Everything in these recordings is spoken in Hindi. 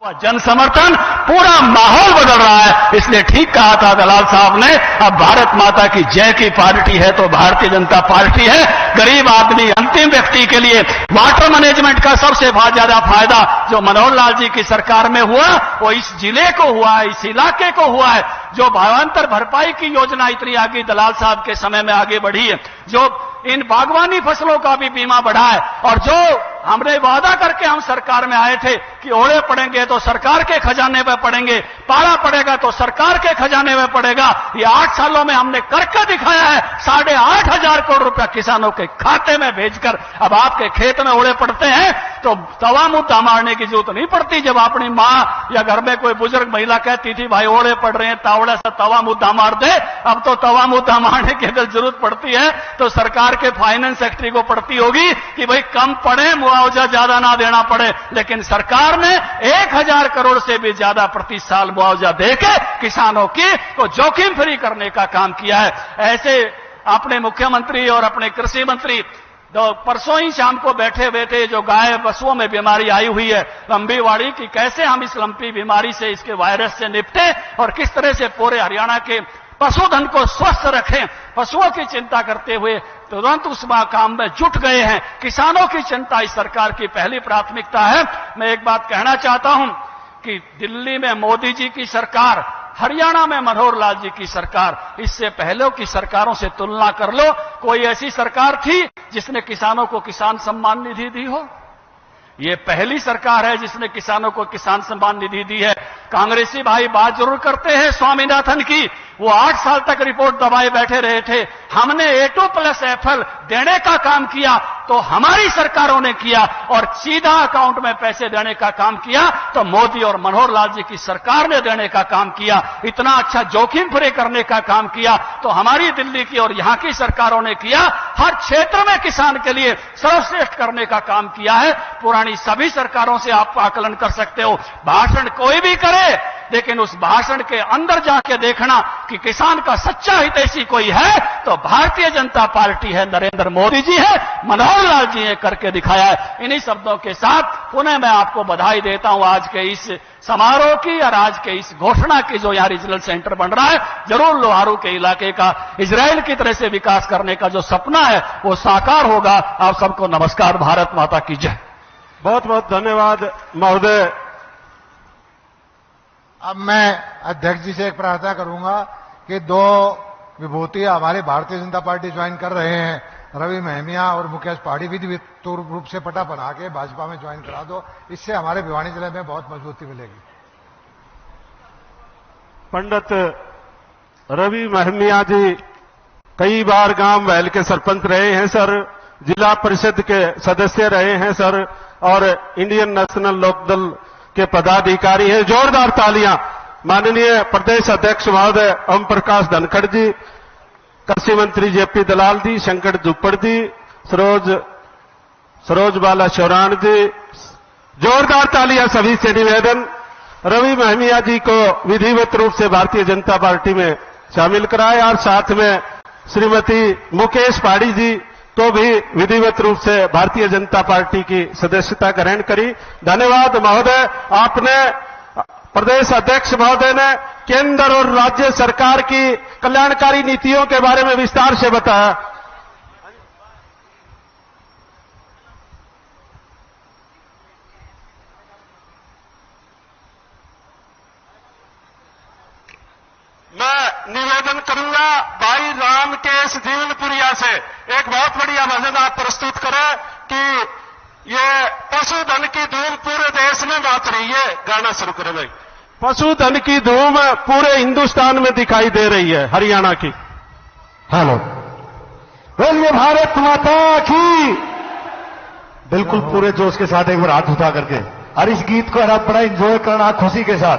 जन समर्थन पूरा माहौल बदल रहा है। इसलिए ठीक कहा था दलाल साहब ने, अब भारत माता की जय की पार्टी है तो भारतीय जनता पार्टी है। गरीब आदमी, अंतिम व्यक्ति के लिए वाटर मैनेजमेंट का सबसे ज्यादा फायदा जो मनोहर लाल जी की सरकार में हुआ वो इस जिले को हुआ है, इस इलाके को हुआ है। जो भावांतर भरपाई की योजना इतनी आगे दलाल साहब के समय में आगे बढ़ी है, जो इन बागवानी फसलों का भी बीमा बढ़ा है, और जो हमने वादा करके हम सरकार में आए थे कि ओले पड़ेंगे तो सरकार के खजाने में पड़ेंगे, पाला पड़ेगा तो सरकार के खजाने में पड़ेगा, ये 8 सालों में हमने करके दिखाया है। 8,500 करोड़ रुपया किसानों के खाते में भेजकर अब आपके खेत में ओले पड़ते हैं तो तवा मुद्दा मारने की जरूरत नहीं पड़ती। जब अपनी माँ या घर में कोई बुजुर्ग महिला कहती थी भाई ओले पड़ रहे हैं, तावड़े से तवा मुद्दा मार दे, अब तो तवा मुद्दा मारने की अगर जरूरत पड़ती है तो सरकार के फाइनेंस सेक्रेटरी को पड़ती होगी कि भाई कम पड़े, मुआवजा ज्यादा ना देना पड़े। लेकिन सरकार ने 1,000 करोड़ से भी ज्यादा प्रति साल मुआवजा देके किसानों की को जोखिम फ्री करने का काम किया है। ऐसे अपने मुख्यमंत्री और अपने कृषि मंत्री परसों ही शाम को बैठे बैठे जो गाय पशुओं में बीमारी आई हुई है लंबीवाड़ी की, कैसे हम इस लंबी बीमारी से, इसके वायरस से निपटे और किस तरह से पूरे हरियाणा के पशुधन को स्वस्थ रखें, पशुओं की चिंता करते हुए तुरंत उस काम में जुट गए हैं। किसानों की चिंता इस सरकार की पहली प्राथमिकता है। मैं एक बात कहना चाहता हूं कि दिल्ली में मोदी जी की सरकार, हरियाणा में मनोहर लाल जी की सरकार, इससे पहले की सरकारों से तुलना कर लो। कोई ऐसी सरकार थी जिसने किसानों को किसान सम्मान निधि दी हो? ये पहली सरकार है जिसने किसानों को किसान सम्मान निधि दी है। कांग्रेसी भाई बात जरूर करते हैं स्वामीनाथन की, वो 8 साल तक रिपोर्ट दबाए बैठे रहे थे। हमने A2+FL देने का काम किया तो हमारी सरकारों ने किया, और सीधा अकाउंट में पैसे देने का काम किया तो मोदी और मनोहर लाल जी की सरकार ने देने का काम किया। इतना अच्छा जोखिम फ्री करने का काम किया तो हमारी दिल्ली की और यहां की सरकारों ने किया। हर क्षेत्र में किसान के लिए सर्वश्रेष्ठ करने का काम किया है। पुरानी सभी सरकारों से आप आकलन कर सकते हो। भाषण कोई भी करे, लेकिन उस भाषण के अंदर जाके देखना कि किसान का सच्चा हितैषी कोई है तो भारतीय जनता पार्टी है, नरेंद्र मोदी जी है, मनोहर लाल जी ने करके दिखाया है। इन्हीं शब्दों के साथ पुनः मैं आपको बधाई देता हूं आज के इस समारोह की और आज के इस घोषणा की जो यहां रीजनल सेंटर बन रहा है। जरूर लोहारू के इलाके का इजराइल की तरह से विकास करने का जो सपना है वो साकार होगा। आप सबको नमस्कार, भारत माता की जय। बहुत बहुत धन्यवाद महोदय। अब मैं अध्यक्ष जी से एक प्रार्थना करूंगा कि 2 विभूति हमारे भारतीय जनता पार्टी ज्वाइन कर रहे हैं, रवि महमिया और मुकेश पहाड़ी, विधिवत रूप से पटा बना के भाजपा में ज्वाइन करा दो। इससे हमारे भिवानी जिले में बहुत मजबूती मिलेगी। पंडित रवि महमिया जी कई बार गांव महल के सरपंच रहे हैं सर, जिला परिषद के सदस्य रहे हैं सर, और इंडियन नेशनल लोकदल के पदाधिकारी हैं। जोरदार तालियां माननीय प्रदेश अध्यक्ष महोदय ओम प्रकाश धनखड़ जी, कृषि मंत्री जेपी दलाल जी, शंकर जुप्पड़ जी, सरोज बाला चौरान जी। जोरदार तालियां सभी से निवेदन। रवि महमिया जी को विधिवत रूप से भारतीय जनता पार्टी में शामिल कराए और साथ में श्रीमती मुकेश पहाड़ी जी को भी विधिवत रूप से भारतीय जनता पार्टी की सदस्यता ग्रहण करी। धन्यवाद महोदय। आपने प्रदेश अध्यक्ष महोदय ने केंद्र और राज्य सरकार की कल्याणकारी नीतियों के बारे में विस्तार से बताया। मैं निवेदन करूंगा भाई रामकेश जीवनपुरिया से एक बहुत बढ़िया भजन आप प्रस्तुत करें कि ये पशुधन की धूम पूरे देश में बात रही है। गाना शुरू करें भाई। पशुधन की धूम पूरे हिंदुस्तान में दिखाई दे रही है, हरियाणा की। हेलो, बोलिए भारत माता की। बिल्कुल पूरे जोश के साथ एक बार हाथ उठा करके और इस गीत को आप बड़ा एंजॉय करना खुशी के साथ।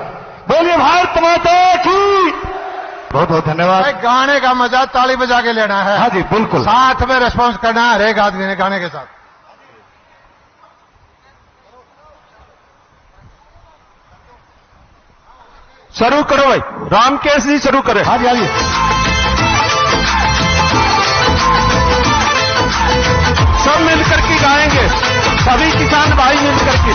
बोलिए भारत माता की। बहुत बहुत धन्यवाद। गाने का मजा ताली बजा के लेना है। हाँ जी बिल्कुल, साथ में रिस्पॉन्स करना है हर एक आदमी ने गाने के साथ। शुरू करो भाई, रामकेश जी शुरू करें। हाँ जी हाँ जी। सब मिलकर के गाएंगे, सभी किसान भाई मिलकर के।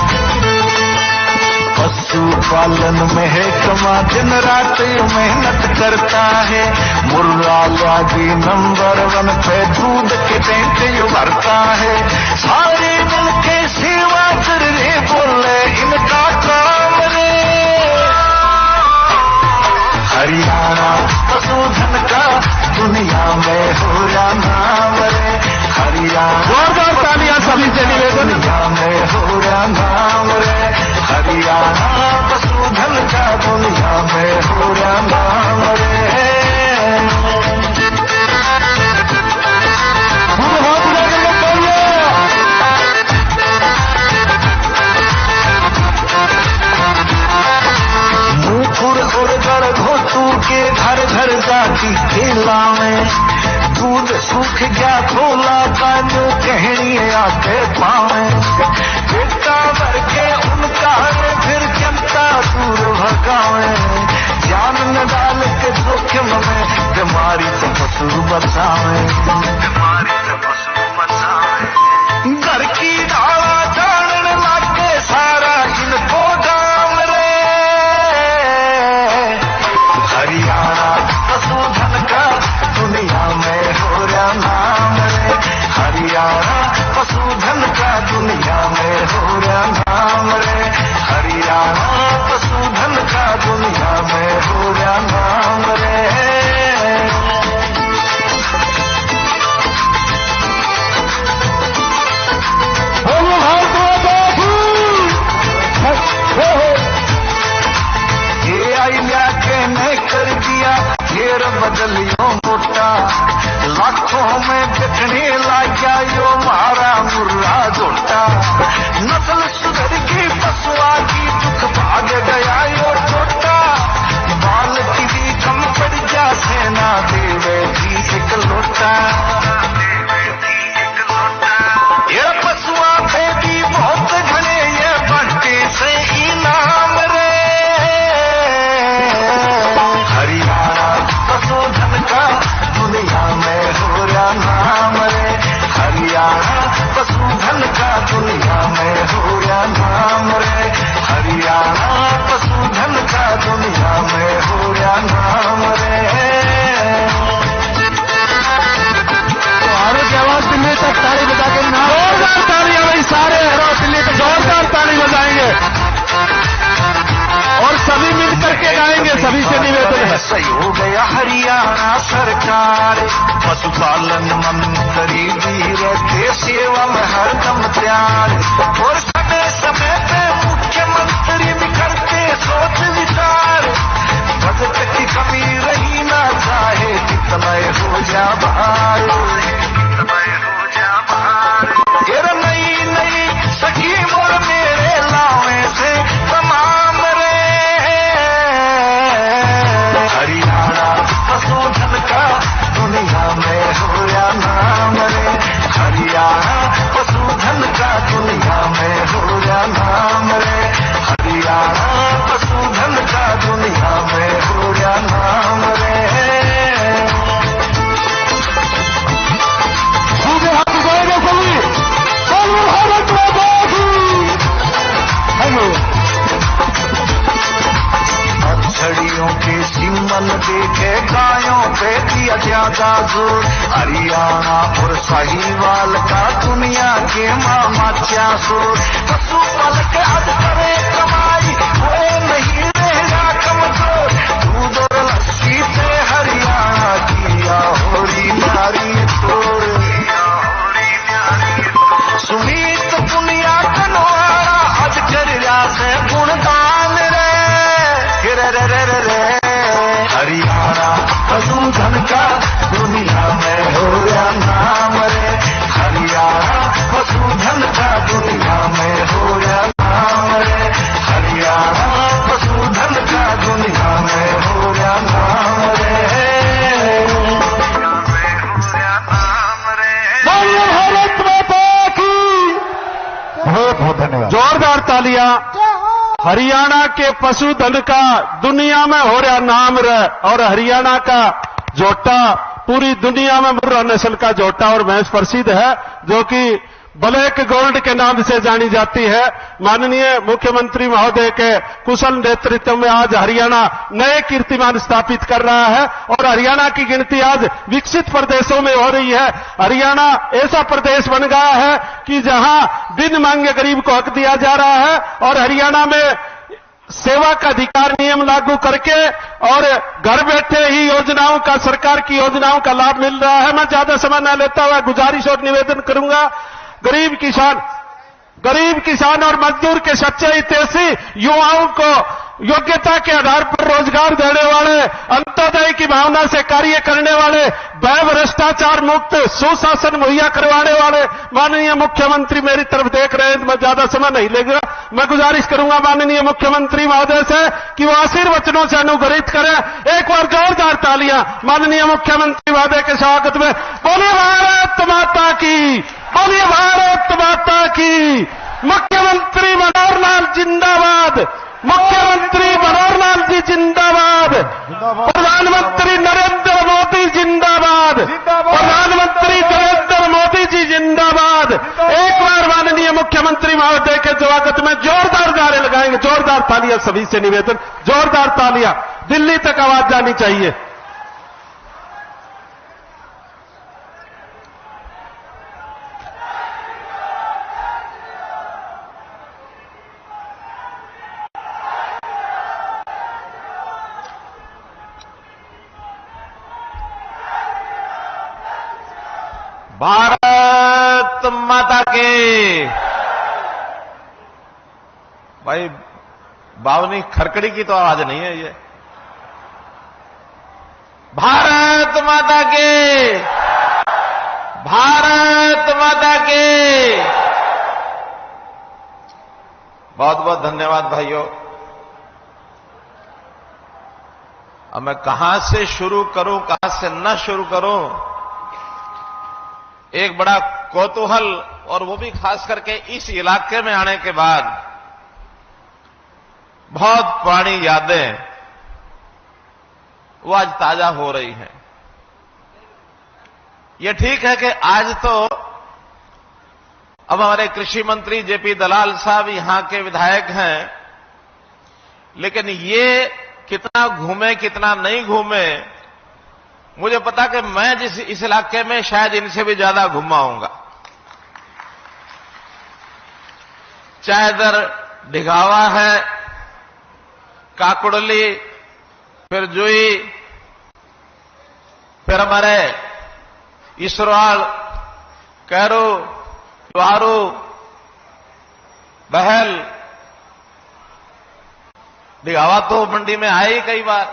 पशुपालन में है कमा, दिन रात मेहनत करता है। मुर्रा लागी नंबर 1 पे दूध के टैंक भरता है। सारे दिल के सेवा कर रे बोले इनका काम रे। हरियाणा पशुधन का दुनिया में हो रहा नाम रे। हरियाणा जोरदार तालियां सभी से निवेदन। दुनिया में हो रहा नाम रे। हरियाणा पशुधन का दुनिया में हो रहा नाम रे। मुखुर और गढ़ घोटू के घर घर जाती खिलावे। दूध सूख गया खोला का जो कहनी आते पावे। बेटा भर के उनका फिर जनता दूर भगावे। जान न डाल के जोखिम में बीमारी से पशु बचावे। बीमारी से पशु बचावे। घर की धारा जानने लागे सारा इनको दाम रे। हरियाणा पशुधन का दुनिया में हो रहा नाम रे। हरियाणा पशुधन का दुनिया में हो रहा नाम रे। हरियाणा पशुधन का दुनिया में हो रहा नाम रे। कर दिया घेर बदलियो मोटा। लाखों में बिकने लगा यो मारा मुर्रा जोटा। नस्ल सुधर की पशुआ की दुख भाग गया यो छोटा। बाल की भी कम पड़ जा सेना देवे थी एक लोटा। ये पशुआ पे भी बहुत घने ये बंटे से इनाम रे। हरियाणा पशुधन का दुनिया में हो रहा नाम रे। हरियाणा पशुधन का दुनिया में हो रहा नाम रे। हरियाणा पशुधन का दुनिया में हो रहा नाम रे। तो आरोप की आवाज दिल्ली तक ताली बजा के जोरदार तालियां भाई सारे दिल्ली तक जोरदार ताली बजाएंगे और सभी मिलकर के गाएंगे। सभी से निवेदन है। सहयोग गया हरियाणा सरकार। पशुपालन मंत्री भी रहते सेवा में हरदम तैयार। और समय समय पे मुख्यमंत्री भी करते सोच विचार। बजट की कमी रही ना चाहे कितना हो जा भार। नई नई स्कीम और मेरे लावे से तमाम रे। हरियाणा पशुधन का दुनिया में हो रहा नाम रे। हरियाणा पशुधन का दुनिया में हो रहा नाम रे। हरियाणा पशुधन का दुनिया में हो रहा नाम रे। छड़ियों के सिमन देखे गायों पे दिया ज्यादा जोर। हरियाणा और साहिवाल का दुनिया के मामा क्या शोर। पशुपाल के हद करे कमाई हुए नहीं रहेगा कमजोर। दूध और लस्सी से हरियाणा किया होरी नारी तोड़। सुमीत पुनिया कनवाड़ा आज कर से गुणगान रे। हरियाणा पशुधन का दुनिया में हो रहा नाम रे। हरियाणा पशुधन का दुनिया में हो रहा नाम रे। हरियाणा पशुधन का दुनिया में हो रहा नाम रे। भारत माता की बहुत बहुत धन्यवाद। जोरदार तालियां। हरियाणा के पशुधन का दुनिया में हो रहा नाम रे। और हरियाणा का जोटा पूरी दुनिया में मुर्रा नस्ल का जोटा और भैंस प्रसिद्ध है, जो कि ब्लैक गोल्ड के नाम से जानी जाती है। माननीय मुख्यमंत्री महोदय के कुशल नेतृत्व में आज हरियाणा नए कीर्तिमान स्थापित कर रहा है और हरियाणा की गिनती आज विकसित प्रदेशों में हो रही है। हरियाणा ऐसा प्रदेश बन गया है कि जहां बिन मांगे गरीब को हक दिया जा रहा है और हरियाणा में सेवा का अधिकार नियम लागू करके और घर बैठे ही योजनाओं का, सरकार की योजनाओं का लाभ मिल रहा है। मैं ज्यादा समय न लेता हुआ गुजारिश और निवेदन करूंगा, गरीब किसान और मजदूर के सच्चे हितैषी, युवाओं को योग्यता के आधार पर रोजगार देने वाले, अंत्योदय की भावना से कार्य करने वाले, भ्रष्टाचार मुक्त सुशासन मुहैया करवाने वाले माननीय मुख्यमंत्री मेरी तरफ देख रहे हैं तो मैं ज्यादा समय नहीं लेगा। मैं गुजारिश करूंगा माननीय मुख्यमंत्री महोदय से कि वो आशीर्वचनों से अनुग्रहित करें। एक बार जोरदार तालियां माननीय मुख्यमंत्री महोदय के स्वागत में। बोलिए भारत माता की, बोलिए भारत माता की। मुख्यमंत्री मनोहर लाल जिंदाबाद, मुख्यमंत्री मनोहर लाल जी जिंदाबाद, प्रधानमंत्री नरेंद्र मोदी जिंदाबाद, प्रधानमंत्री नरेंद्र मोदी जी जिंदाबाद। एक बार माननीय मुख्यमंत्री महोदय के स्वागत में जोरदार नारे लगाएंगे। जोरदार तालियां सभी से निवेदन, जोरदार तालियां, दिल्ली तक आवाज जानी चाहिए। भारत माता के। भाई बावनी खरकड़ी की तो आवाज नहीं है ये। भारत माता के, भारत माता के। बहुत बहुत धन्यवाद भाइयों। अब मैं कहां से शुरू करूं, कहां से न शुरू करूं, एक बड़ा कौतूहल, और वो भी खास करके इस इलाके में आने के बाद बहुत पुरानी यादें वो आज ताजा हो रही हैं। ये ठीक है कि आज तो अब हमारे कृषि मंत्री जेपी दलाल साहब यहां के विधायक हैं, लेकिन ये कितना घूमे कितना नहीं घूमे, मुझे पता कि मैं जिस इस इलाके में शायद इनसे भी ज्यादा घुमा हूंगा। चाहे इधर ढिगावा है, काकुड़ली, फिर जुई, फिर हमारे इसरोवाल, कैरू, लोहारू, बहल। ढिगावा तो मंडी में आए ही कई बार,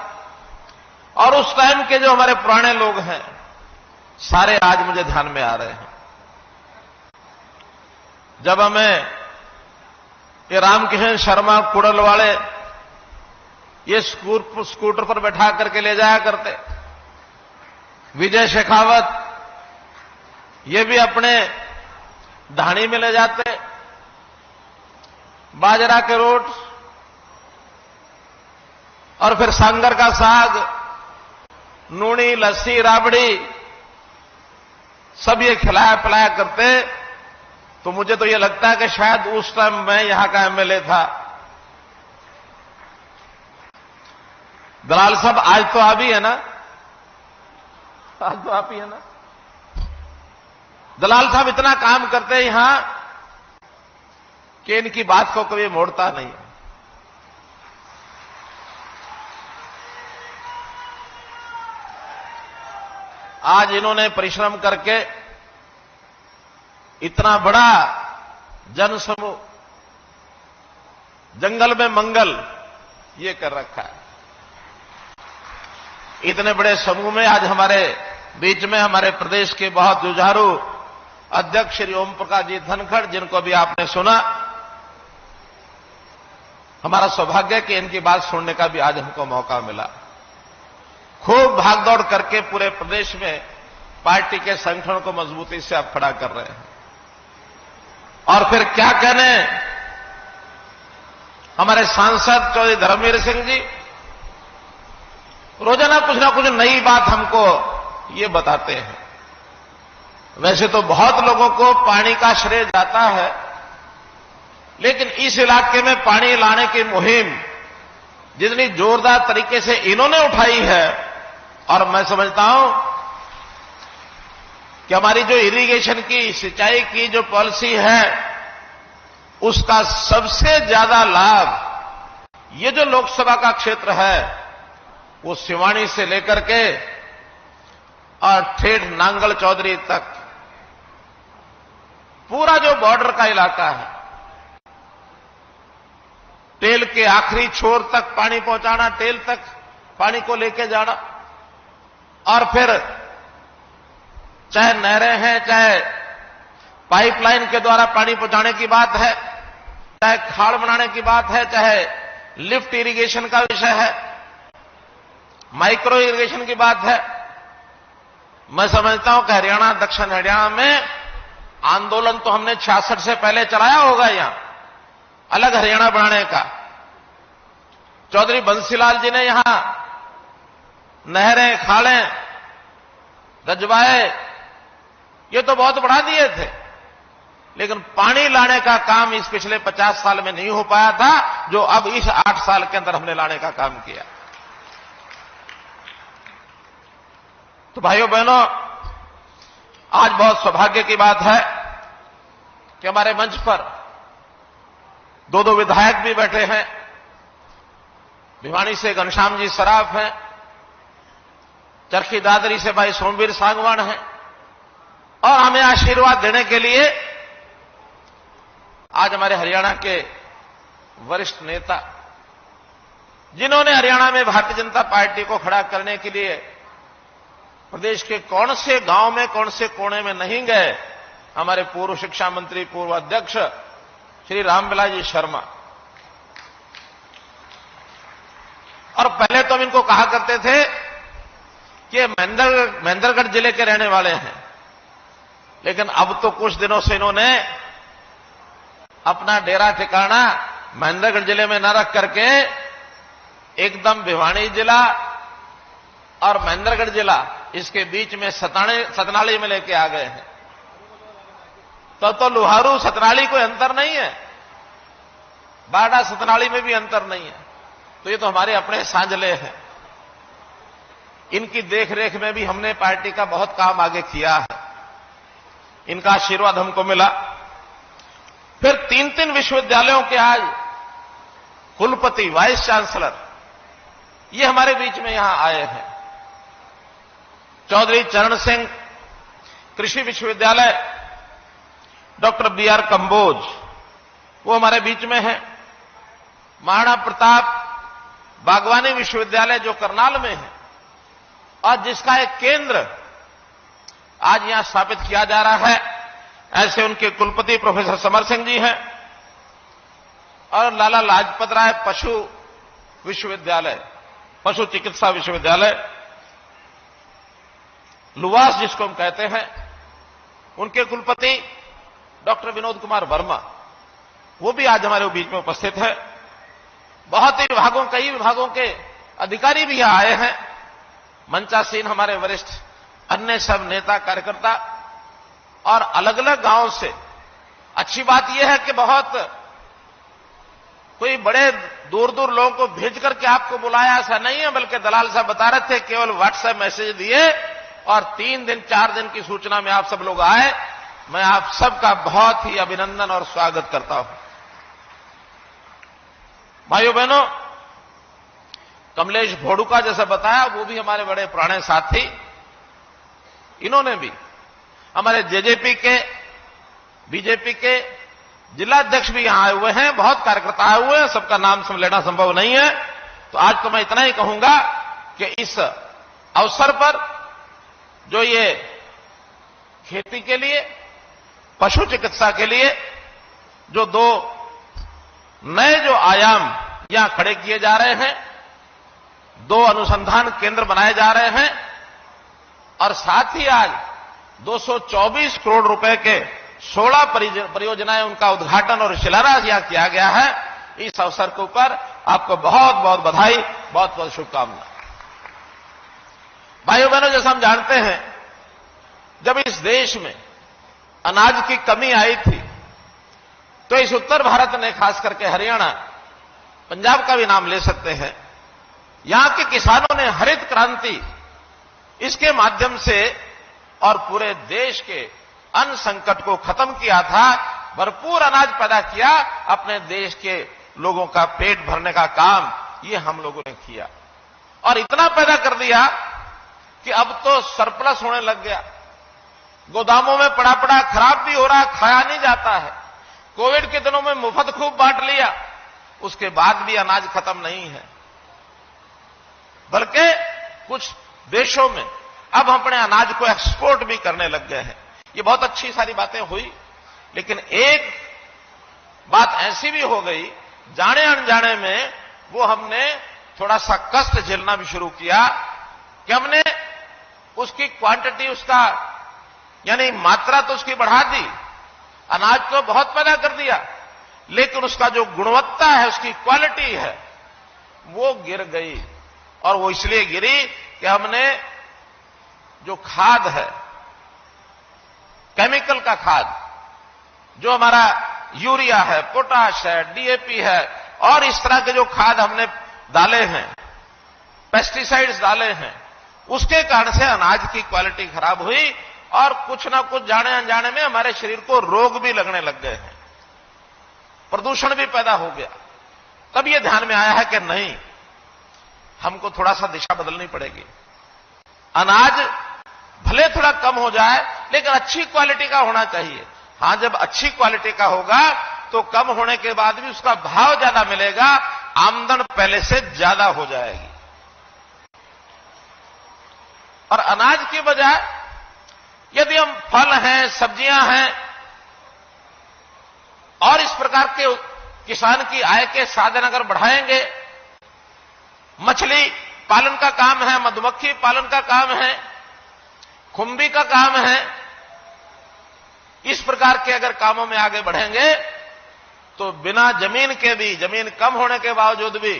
और उस टाइम के जो हमारे पुराने लोग हैं सारे आज मुझे ध्यान में आ रहे हैं। जब हमें ये रामकिशन शर्मा कुड़ल वाले ये स्कूटर पर बैठा करके ले जाया करते, विजय शेखावत ये भी अपने ढाणी में ले जाते, बाजरा के रोट और फिर सांगर का साग, नूनी, लस्सी, राबड़ी सब ये खिलाया पिलाया करते। तो मुझे तो ये लगता है कि शायद उस टाइम मैं यहां का एमएलए था। दलाल साहब आज तो आप ही है ना, आज तो आप ही है ना। दलाल साहब इतना काम करते हैं यहां कि इनकी बात को कभी मोड़ता नहीं। आज इन्होंने परिश्रम करके इतना बड़ा जनसमूह, जंगल में मंगल ये कर रखा है। इतने बड़े समूह में आज हमारे बीच में हमारे प्रदेश के बहुत जुझारू अध्यक्ष श्री ओम प्रकाश जी धनखड़, जिनको भी आपने सुना, हमारा सौभाग्य कि इनकी बात सुनने का भी आज हमको मौका मिला। खूब भागदौड़ करके पूरे प्रदेश में पार्टी के संगठन को मजबूती से आप खड़ा कर रहे हैं। और फिर क्या कहने हमारे सांसद चौधरी धर्मवीर सिंह जी, रोजाना कुछ ना कुछ नई बात हमको ये बताते हैं। वैसे तो बहुत लोगों को पानी का श्रेय जाता है, लेकिन इस इलाके में पानी लाने की मुहिम जितनी जोरदार तरीके से इन्होंने उठाई है, और मैं समझता हूं कि हमारी जो इरिगेशन की, सिंचाई की जो पॉलिसी है, उसका सबसे ज्यादा लाभ ये जो लोकसभा का क्षेत्र है वो सिवानी से लेकर के और ठेठ नांगल चौधरी तक पूरा जो बॉर्डर का इलाका है, टेल के आखिरी छोर तक पानी पहुंचाना, टेल तक पानी को लेके जाना, और फिर चाहे नहरें हैं, चाहे पाइपलाइन के द्वारा पानी पहुंचाने की बात है, चाहे खाड़ बनाने की बात है, चाहे लिफ्ट इरिगेशन का विषय है, माइक्रो इरिगेशन की बात है। मैं समझता हूं कि हरियाणा, दक्षिण हरियाणा में आंदोलन तो हमने 66 से पहले चलाया होगा, यहां अलग हरियाणा बनाने का। चौधरी बंसीलाल जी ने यहां नहरें, खाड़ें, रजवाए ये तो बहुत बढ़ा दिए थे, लेकिन पानी लाने का काम इस पिछले 50 साल में नहीं हो पाया था, जो अब इस 8 साल के अंदर हमने लाने का काम किया। तो भाइयों बहनों, आज बहुत सौभाग्य की बात है कि हमारे मंच पर दो विधायक भी बैठे हैं। भिवानी से घनश्याम जी सराफ हैं, चरखी दादरी से भाई सोमवीर सांगवान हैं, और हमें आशीर्वाद देने के लिए आज हमारे हरियाणा के वरिष्ठ नेता, जिन्होंने हरियाणा में भारतीय जनता पार्टी को खड़ा करने के लिए प्रदेश के कौन से गांव में, कौन से कोने में नहीं गए, हमारे पूर्व शिक्षा मंत्री, पूर्व अध्यक्ष श्री रामविलास जी शर्मा। और पहले तो हम इनको कहा करते थे कि महेंद्रगढ़ जिले के रहने वाले हैं, लेकिन अब तो कुछ दिनों से इन्होंने अपना डेरा ठिकाना महेंद्रगढ़ जिले में न रख करके एकदम भिवानी जिला और महेंद्रगढ़ जिला, इसके बीच में सतनाली में लेके आ गए हैं। तो लुहारू सतनाली कोई अंतर नहीं है, बाड़ा सतनाली में भी अंतर नहीं है। तो ये तो हमारे अपने सांझले हैं। इनकी देखरेख में भी हमने पार्टी का बहुत काम आगे किया है, इनका आशीर्वाद हमको मिला। फिर 3 विश्वविद्यालयों के आज कुलपति, वाइस चांसलर, ये हमारे बीच में यहां आए हैं। चौधरी चरण सिंह कृषि विश्वविद्यालय, डॉक्टर BR कंबोज, वो हमारे बीच में है। महाराणा प्रताप बागवानी विश्वविद्यालय जो करनाल में है, और जिसका एक केंद्र आज यहां स्थापित किया जा रहा है, ऐसे उनके कुलपति प्रोफेसर समर सिंह जी हैं। और लाला लाजपत राय पशु विश्वविद्यालय, पशु चिकित्सा विश्वविद्यालय, लुवास जिसको हम कहते हैं, उनके कुलपति डॉक्टर विनोद कुमार वर्मा, वो भी आज हमारे बीच में उपस्थित है। बहुत ही विभागों, कई विभागों के अधिकारी भी यहां आए हैं। मंचासीन हमारे वरिष्ठ अन्य सब नेता, कार्यकर्ता, और अलग अलग गांवों से। अच्छी बात यह है कि बहुत कोई बड़े दूर दूर लोगों को भेज करके आपको बुलाया, ऐसा नहीं है, बल्कि दलाल साहब बता रहे थे केवल व्हाट्सएप मैसेज दिए और 3 दिन 4 दिन की सूचना में आप सब लोग आए। मैं आप सबका बहुत ही अभिनंदन और स्वागत करता हूं। भाइयों बहनों, कमलेश भोड़ुका जैसा बताया, वो भी हमारे बड़े पुराने साथी। इन्होंने भी हमारे जेजेपी के, बीजेपी के जिलाध्यक्ष भी यहां आए हुए हैं, बहुत कार्यकर्ता आए हुए हैं, सबका नाम लेना संभव नहीं है। तो आज तो मैं इतना ही कहूंगा कि इस अवसर पर जो ये खेती के लिए, पशु चिकित्सा के लिए जो 2 नए जो आयाम यहां खड़े किए जा रहे हैं, 2 अनुसंधान केंद्र बनाए जा रहे हैं, और साथ ही आज 224 करोड़ रुपए के 16 परियोजनाएं, उनका उद्घाटन और शिलान्यास यहां किया गया है। इस अवसर के ऊपर आपको बहुत बहुत बधाई, बहुत बहुत शुभकामनाएं। भाइयों बहनों, जैसा हम जानते हैं, जब इस देश में अनाज की कमी आई थी तो इस उत्तर भारत ने, खास करके हरियाणा, पंजाब का भी नाम ले सकते हैं, यहां के किसानों ने हरित क्रांति इसके माध्यम से और पूरे देश के अन्न संकट को खत्म किया था, भरपूर अनाज पैदा किया, अपने देश के लोगों का पेट भरने का काम ये हम लोगों ने किया और इतना पैदा कर दिया कि अब तो सरप्लस होने लग गया। गोदामों में पड़ा पड़ा खराब भी हो रहा, खाया नहीं जाता है। कोविड के दिनों में मुफ्त खूब बांट लिया, उसके बाद भी अनाज खत्म नहीं है, बल्कि कुछ देशों में अब हम अपने अनाज को एक्सपोर्ट भी करने लग गए हैं। ये बहुत अच्छी सारी बातें हुई, लेकिन एक बात ऐसी भी हो गई, जाने अनजाने में वो हमने थोड़ा सा कष्ट झेलना भी शुरू किया कि हमने उसकी क्वांटिटी, उसका यानी मात्रा तो उसकी बढ़ा दी, अनाज तो बहुत पैदा कर दिया, लेकिन उसका जो गुणवत्ता है, उसकी क्वालिटी है, वो गिर गई। और वो इसलिए गिरी कि हमने जो खाद है, केमिकल का खाद, जो हमारा यूरिया है, पोटाश है, डीएपी है और इस तरह के जो खाद हमने डाले हैं, पेस्टिसाइड्स डाले हैं, उसके कारण से अनाज की क्वालिटी खराब हुई और कुछ ना कुछ जाने अनजाने में हमारे शरीर को रोग भी लगने लग गए हैं, प्रदूषण भी पैदा हो गया। तब यह ध्यान में आया है कि नहीं, हमको थोड़ा सा दिशा बदलनी पड़ेगी। अनाज भले थोड़ा कम हो जाए, लेकिन अच्छी क्वालिटी का होना चाहिए। हां, जब अच्छी क्वालिटी का होगा तो कम होने के बाद भी उसका भाव ज्यादा मिलेगा, आमदन पहले से ज्यादा हो जाएगी। और अनाज के बजाय यदि हम फल हैं, सब्जियां हैं और इस प्रकार के किसान की आय के साधन अगर बढ़ाएंगे, मछली पालन का काम है, मधुमक्खी पालन का काम है, खुंबी का काम है, इस प्रकार के अगर कामों में आगे बढ़ेंगे तो बिना जमीन के भी, जमीन कम होने के बावजूद भी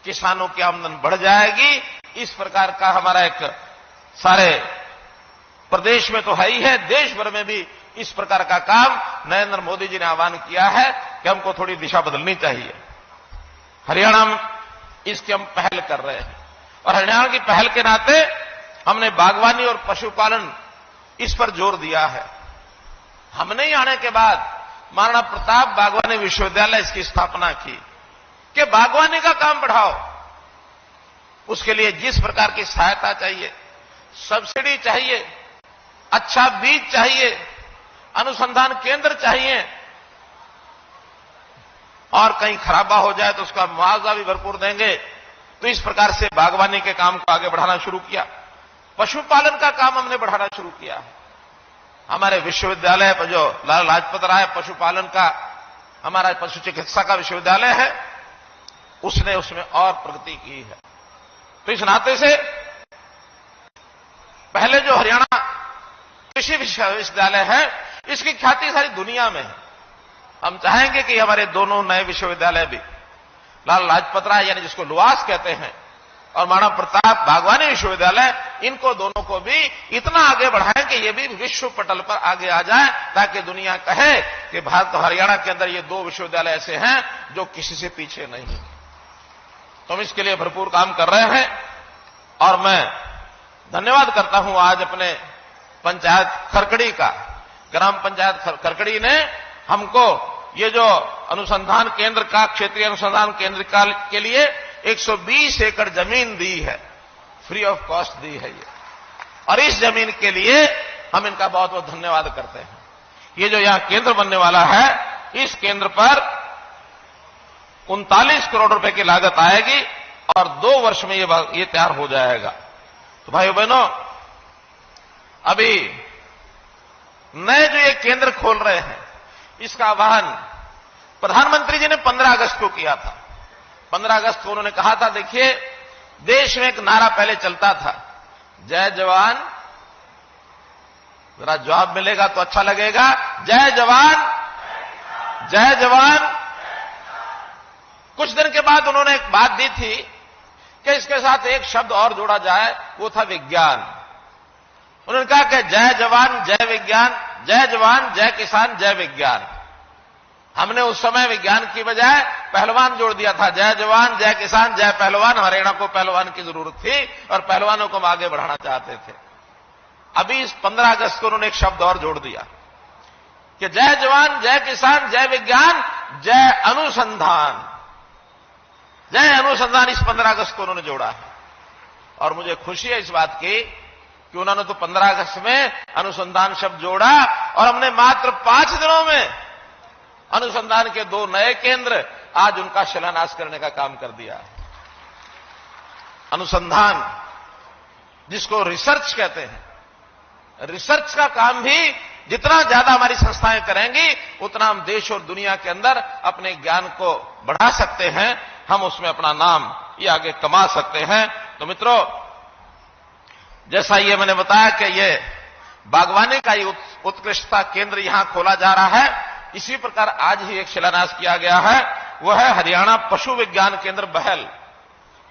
किसानों की आमदन बढ़ जाएगी। इस प्रकार का हमारा एक सारे प्रदेश में तो है ही है, देश भर में भी इस प्रकार का काम नरेंद्र मोदी जी ने आह्वान किया है कि हमको थोड़ी दिशा बदलनी चाहिए। हरियाणा में इसकी हम पहल कर रहे हैं और हरियाणा की पहल के नाते हमने बागवानी और पशुपालन इस पर जोर दिया है। हमने ही आने के बाद महाराणा प्रताप बागवानी विश्वविद्यालय इसकी स्थापना की कि बागवानी का काम बढ़ाओ, उसके लिए जिस प्रकार की सहायता चाहिए, सब्सिडी चाहिए, अच्छा बीज चाहिए, अनुसंधान केंद्र चाहिए और कहीं खराबा हो जाए तो उसका मुआवजा भी भरपूर देंगे। तो इस प्रकार से बागवानी के काम को आगे बढ़ाना शुरू किया। पशुपालन का काम हमने बढ़ाना शुरू किया है। हमारे विश्वविद्यालय पर जो लाला लाजपत राय पशुपालन का, हमारा पशु चिकित्सा का विश्वविद्यालय है, उसने उसमें और प्रगति की है। तो इस नाते से पहले जो हरियाणा कृषि विश्वविद्यालय है, इसकी ख्याति सारी दुनिया में है। हम चाहेंगे कि हमारे दोनों नए विश्वविद्यालय भी, लाला लाजपत राय यानी जिसको लुआस कहते हैं और महाराणा प्रताप बागवानी विश्वविद्यालय, इनको दोनों को भी इतना आगे बढ़ाएं कि ये भी विश्व पटल पर आगे आ जाए, ताकि दुनिया कहे कि भारत और हरियाणा के अंदर ये दो विश्वविद्यालय ऐसे हैं जो किसी से पीछे नहीं है। तो हम इसके लिए भरपूर काम कर रहे हैं और मैं धन्यवाद करता हूं आज अपने पंचायत खरकड़ी का, ग्राम पंचायत खरकड़ी ने हमको ये जो अनुसंधान केंद्र का, क्षेत्रीय अनुसंधान केंद्र के लिए 120 एकड़ जमीन दी है, फ्री ऑफ कॉस्ट दी है ये। और इस जमीन के लिए हम इनका बहुत बहुत धन्यवाद करते हैं। ये जो यहां केंद्र बनने वाला है, इस केंद्र पर 39 करोड़ रुपए की लागत आएगी और 2 वर्ष में ये तैयार हो जाएगा। तो भाइयों बहनों, अभी नए जो ये केंद्र खोल रहे हैं, इसका आह्वान प्रधानमंत्री जी ने 15 अगस्त को किया था। 15 अगस्त को उन्होंने कहा था, देखिए देश में एक नारा पहले चलता था, जय जवान, जरा जवाब मिलेगा तो अच्छा लगेगा, जय जवान जय जवान। कुछ दिन के बाद उन्होंने एक बात दी थी कि इसके साथ एक शब्द और जोड़ा जाए, वो था विज्ञान। उन्होंने कहा कि जय जवान जय विज्ञान, जय जवान जय किसान जय विज्ञान। हमने उस समय विज्ञान की बजाय पहलवान जोड़ दिया था। जय जवान जय किसान जय पहलवान। हरियाणा को पहलवान की जरूरत थी और पहलवानों को हम आगे बढ़ाना चाहते थे। अभी इस 15 अगस्त को उन्होंने एक शब्द और जोड़ दिया कि जय जवान जय किसान जय विज्ञान जय अनुसंधान। जय अनुसंधान इस 15 अगस्त को उन्होंने जोड़ा है और मुझे खुशी है इस बात की कि उन्होंने तो 15 अगस्त में अनुसंधान शब्द जोड़ा और हमने मात्र 5 दिनों में अनुसंधान के 2 नए केंद्र आज उनका शिलान्यास करने का काम कर दिया। अनुसंधान जिसको रिसर्च कहते हैं, रिसर्च का काम भी जितना ज्यादा हमारी संस्थाएं करेंगी उतना हम देश और दुनिया के अंदर अपने ज्ञान को बढ़ा सकते हैं, हम उसमें अपना नाम ये आगे कमा सकते हैं। तो मित्रों, जैसा ये मैंने बताया कि ये बागवानी का ही उत्कृष्टता केंद्र यहां खोला जा रहा है, इसी प्रकार आज ही एक शिलान्यास किया गया है, वो है हरियाणा पशु विज्ञान केंद्र बहल।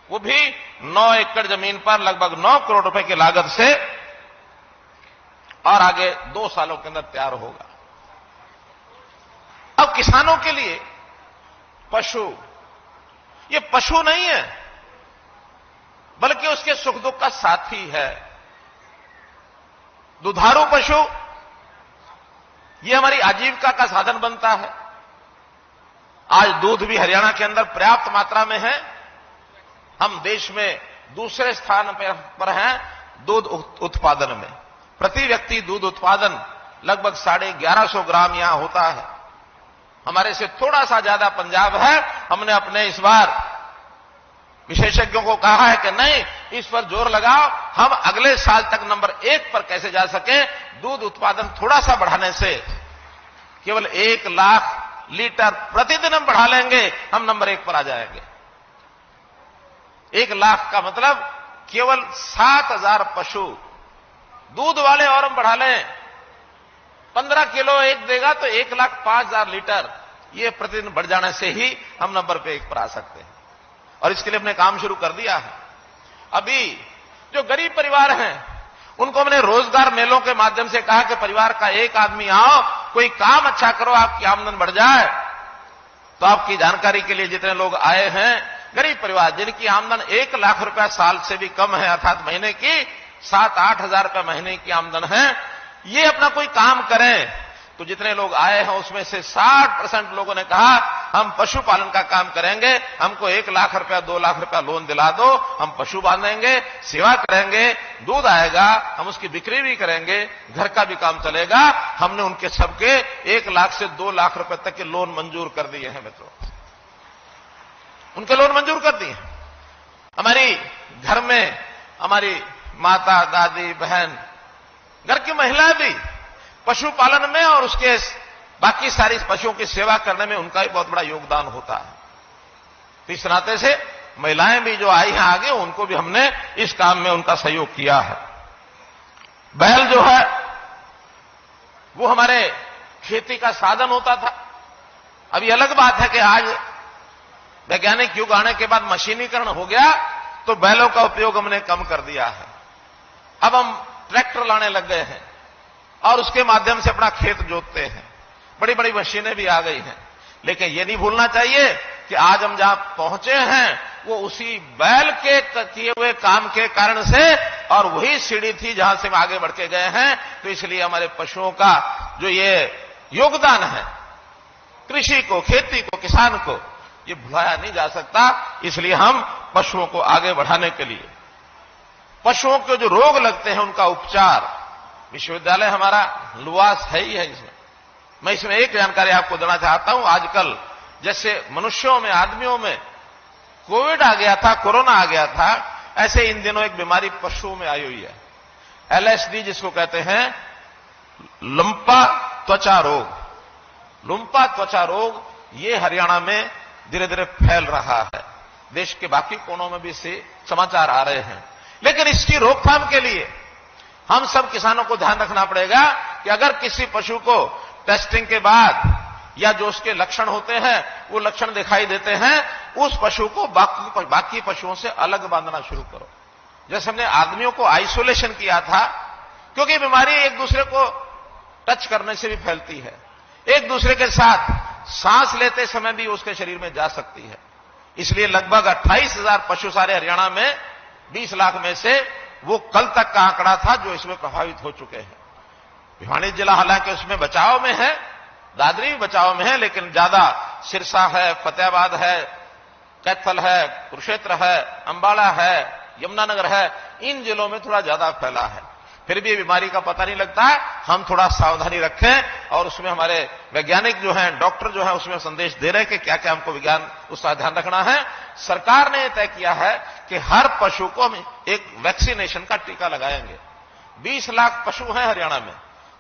वो भी 9 एकड़ जमीन पर लगभग 9 करोड़ रुपए की लागत से और आगे 2 सालों के अंदर तैयार होगा। अब किसानों के लिए पशु ये पशु नहीं है बल्कि उसके सुख दुख का साथी है। दुधारू पशु ये हमारी आजीविका का साधन बनता है। आज दूध भी हरियाणा के अंदर पर्याप्त मात्रा में है। हम देश में दूसरे स्थान पर हैं दूध उत्पादन में। प्रति व्यक्ति दूध उत्पादन लगभग 1150 ग्राम यहां होता है। हमारे से थोड़ा सा ज्यादा पंजाब है। हमने अपने इस बार विशेषज्ञों को कहा है कि नहीं, इस पर जोर लगाओ, हम अगले साल तक नंबर 1 पर कैसे जा सके। दूध उत्पादन थोड़ा सा बढ़ाने से केवल 1 लाख लीटर प्रतिदिन हम बढ़ा लेंगे, हम नंबर 1 पर आ जाएंगे। 1 लाख का मतलब केवल 7000 पशु दूध वाले और हम बढ़ा लें, 15 किलो एक देगा तो 1,05,000 लीटर, ये प्रतिदिन बढ़ जाने से ही हम नंबर पे 1 पर आ सकते हैं। और इसके लिए हमने काम शुरू कर दिया है। अभी जो गरीब परिवार हैं उनको हमने रोजगार मेलों के माध्यम से कहा कि परिवार का एक आदमी आओ, कोई काम अच्छा करो, आपकी आमदन बढ़ जाए। तो आपकी जानकारी के लिए जितने लोग आए हैं गरीब परिवार जिनकी आमदन 1 लाख रुपया साल से भी कम है, अर्थात महीने की 7-8 हजार रुपये महीने की आमदन है, ये अपना कोई काम करें। तो जितने लोग आए हैं उसमें से 60% लोगों ने कहा हम पशुपालन का काम करेंगे, हमको 1 लाख रुपया 2 लाख रुपया लोन दिला दो, हम पशु बांधेंगे, सेवा करेंगे, दूध आएगा, हम उसकी बिक्री भी करेंगे, घर का भी काम चलेगा। हमने उनके सबके 1 लाख से 2 लाख रुपए तक के लोन मंजूर कर दिए हैं मित्रों, उनके लोन मंजूर कर दिए। हमारी घर में हमारी माता, दादी, बहन, घर की महिला भी पशुपालन में और उसके बाकी सारी पशुओं की सेवा करने में उनका भी बहुत बड़ा योगदान होता है। तो इस नाते से महिलाएं भी जो आई हैं आगे, उनको भी हमने इस काम में उनका सहयोग किया है। बैल जो है वो हमारे खेती का साधन होता था। अभी अलग बात है कि आज वैज्ञानिक युग आने के बाद मशीनीकरण हो गया तो बैलों का उपयोग हमने कम कर दिया है। अब हम ट्रैक्टर लाने लग गए हैं और उसके माध्यम से अपना खेत जोतते हैं। बड़ी बड़ी मशीनें भी आ गई हैं, लेकिन यह नहीं भूलना चाहिए कि आज हम जहां पहुंचे हैं वो उसी बैल के किए हुए काम के कारण से, और वही सीढ़ी थी जहां से हम आगे बढ़ के गए हैं। तो इसलिए हमारे पशुओं का जो ये योगदान है कृषि को, खेती को, किसान को, ये भुलाया नहीं जा सकता। इसलिए हम पशुओं को आगे बढ़ाने के लिए, पशुओं के जो रोग लगते हैं उनका उपचार, विश्वविद्यालय हमारा लुआस है ही है इसमें। मैं इसमें एक जानकारी आपको देना चाहता हूं। आजकल जैसे मनुष्यों में, आदमियों में कोविड आ गया था, कोरोना आ गया था, ऐसे इन दिनों एक बीमारी पशुओं में आई हुई है, LSD जिसको कहते हैं, लंपा त्वचा रोग। लंपा त्वचा रोग ये हरियाणा में धीरे धीरे फैल रहा है। देश के बाकी कोनों में भी इससे समाचार आ रहे हैं। लेकिन इसकी रोकथाम के लिए हम सब किसानों को ध्यान रखना पड़ेगा कि अगर किसी पशु को टेस्टिंग के बाद या जो उसके लक्षण होते हैं वो लक्षण दिखाई देते हैं, उस पशु को बाकी पशुओं से अलग बांधना शुरू करो। जैसे हमने आदमियों को आइसोलेशन किया था, क्योंकि बीमारी एक दूसरे को टच करने से भी फैलती है, एक दूसरे के साथ सांस लेते समय भी उसके शरीर में जा सकती है। इसलिए लगभग 28,000 पशु सारे हरियाणा में 20 लाख में से वो कल तक का आंकड़ा था जो इसमें प्रभावित हो चुके हैं। भिवानी जिला हालांकि उसमें बचाव में है, दादरी भी बचाव में है, लेकिन ज्यादा सिरसा है, फतेहाबाद है, कैथल है, कुरुक्षेत्र है, अंबाला है, यमुनानगर है, इन जिलों में थोड़ा ज्यादा फैला है। फिर भी बीमारी का पता नहीं लगता है। हम थोड़ा सावधानी रखें और उसमें हमारे वैज्ञानिक जो हैं, डॉक्टर जो हैं, उसमें संदेश दे रहे हैं कि क्या क्या हमको विज्ञान उसका ध्यान रखना है। सरकार ने तय किया है कि हर पशु को हम एक वैक्सीनेशन का टीका लगाएंगे। 20 लाख पशु हैं हरियाणा में,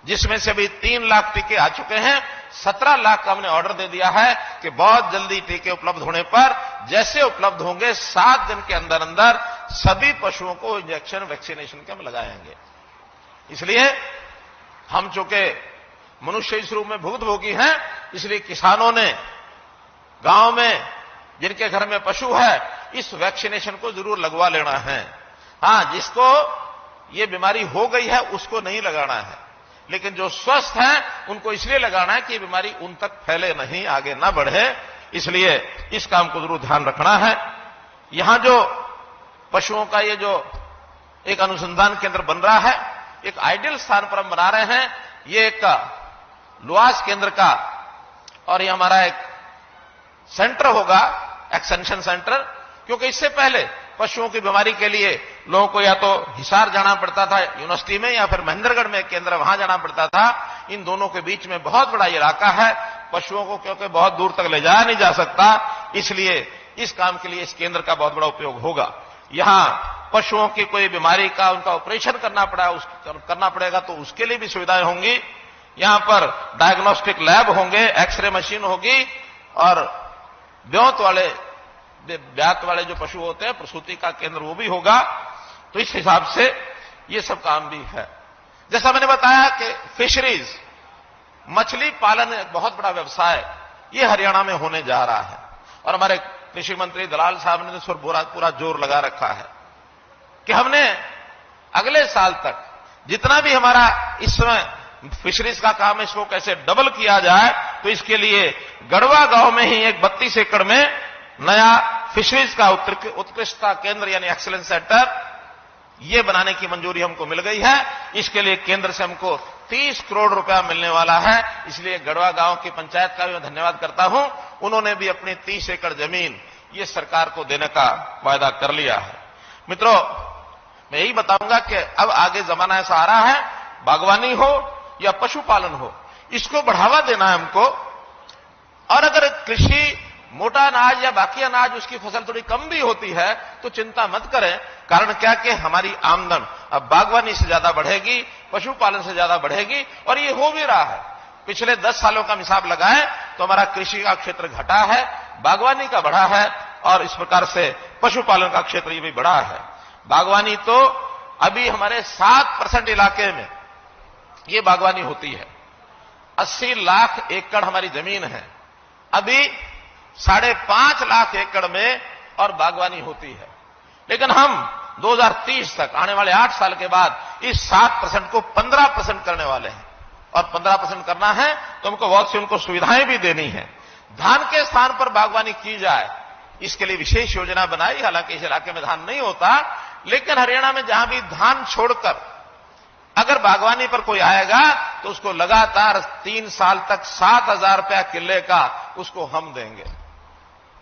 जिसमें से अभी 3 लाख टीके आ चुके हैं। 17 लाख का हमने ऑर्डर दे दिया है कि बहुत जल्दी टीके उपलब्ध होने पर, जैसे उपलब्ध होंगे 7 दिन के अंदर अंदर सभी पशुओं को इंजेक्शन वैक्सीनेशन के हम लगाएंगे। इसलिए हम चूंकि मनुष्य इस रूप में भुक्तभोगी हैं, इसलिए किसानों ने गांव में जिनके घर में पशु है इस वैक्सीनेशन को जरूर लगवा लेना है। हां, जिसको ये बीमारी हो गई है उसको नहीं लगाना है, लेकिन जो स्वस्थ हैं उनको इसलिए लगाना है कि ये बीमारी उन तक फैले नहीं, आगे ना बढ़े। इसलिए इस काम को जरूर ध्यान रखना है। यहां जो पशुओं का ये जो एक अनुसंधान केंद्र बन रहा है, एक आइडियल स्थान पर हम बना रहे हैं। ये एक लुआस केंद्र का और ये हमारा एक सेंटर होगा, एक्सटेंशन सेंटर, क्योंकि इससे पहले पशुओं की बीमारी के लिए लोगों को या तो हिसार जाना पड़ता था यूनिवर्सिटी में, या फिर महेंद्रगढ़ में एक केंद्र वहां जाना पड़ता था। इन दोनों के बीच में बहुत बड़ा इलाका है, पशुओं को क्योंकि बहुत दूर तक ले जाया नहीं जा सकता, इसलिए इस काम के लिए इस केंद्र का बहुत बड़ा उपयोग होगा। यहां पशुओं की कोई बीमारी का उनका ऑपरेशन करना पड़ेगा तो उसके लिए भी सुविधाएं होंगी। यहां पर डायग्नोस्टिक लैब होंगे, एक्सरे मशीन होगी, और ब्यात वाले जो पशु होते हैं, प्रसूति का केंद्र वो भी होगा। तो इस हिसाब से ये सब काम भी है। जैसा मैंने बताया कि फिशरीज, मछली पालन एक बहुत बड़ा व्यवसाय ये हरियाणा में होने जा रहा है, और हमारे कृषि मंत्री दलाल साहब ने इस पर पूरा जोर लगा रखा है कि हमने अगले साल तक जितना भी हमारा इस समय फिशरीज का काम है इसको कैसे डबल किया जाए। तो इसके लिए गढ़वा गांव में ही एक 32 एकड़ में नया फिशरीज का उत्कृष्टता केंद्र यानी एक्सीलेंस सेंटर ये बनाने की मंजूरी हमको मिल गई है। इसके लिए केंद्र से हमको 30 करोड़ रुपया मिलने वाला है। इसलिए गढ़वा गांव की पंचायत का भी मैं धन्यवाद करता हूं, उन्होंने भी अपनी 30 एकड़ जमीन ये सरकार को देने का वायदा कर लिया है। मित्रों, मैं यही बताऊंगा कि अब आगे जमाना ऐसा आ रहा है, बागवानी हो या पशुपालन हो, इसको बढ़ावा देना है हमको। और अगर कृषि मोटा अनाज या बाकी अनाज उसकी फसल थोड़ी कम भी होती है तो चिंता मत करें। कारण क्या कि हमारी आमदन अब बागवानी से ज्यादा बढ़ेगी, पशुपालन से ज्यादा बढ़ेगी, और ये हो भी रहा है। पिछले 10 सालों का हिसाब लगाएं तो हमारा कृषि का क्षेत्र घटा है, बागवानी का बढ़ा है, और इस प्रकार से पशुपालन का क्षेत्र ये भी बढ़ा है। बागवानी तो अभी हमारे 7% इलाके में ये बागवानी होती है। 80 लाख एकड़ हमारी जमीन है, अभी 5.5 लाख एकड़ में और बागवानी होती है। लेकिन हम 2030 तक आने वाले 8 साल के बाद इस 7% को 15% करने वाले हैं, और 15% करना है तो हमको बहुत सी उनको सुविधाएं भी देनी है। धान के स्थान पर बागवानी की जाए, इसके लिए विशेष योजना बनाई। हालांकि इस इलाके में धान नहीं होता, लेकिन हरियाणा में जहां भी धान छोड़कर अगर बागवानी पर कोई आएगा तो उसको लगातार 3 साल तक 7,000 रुपया किले का उसको हम देंगे,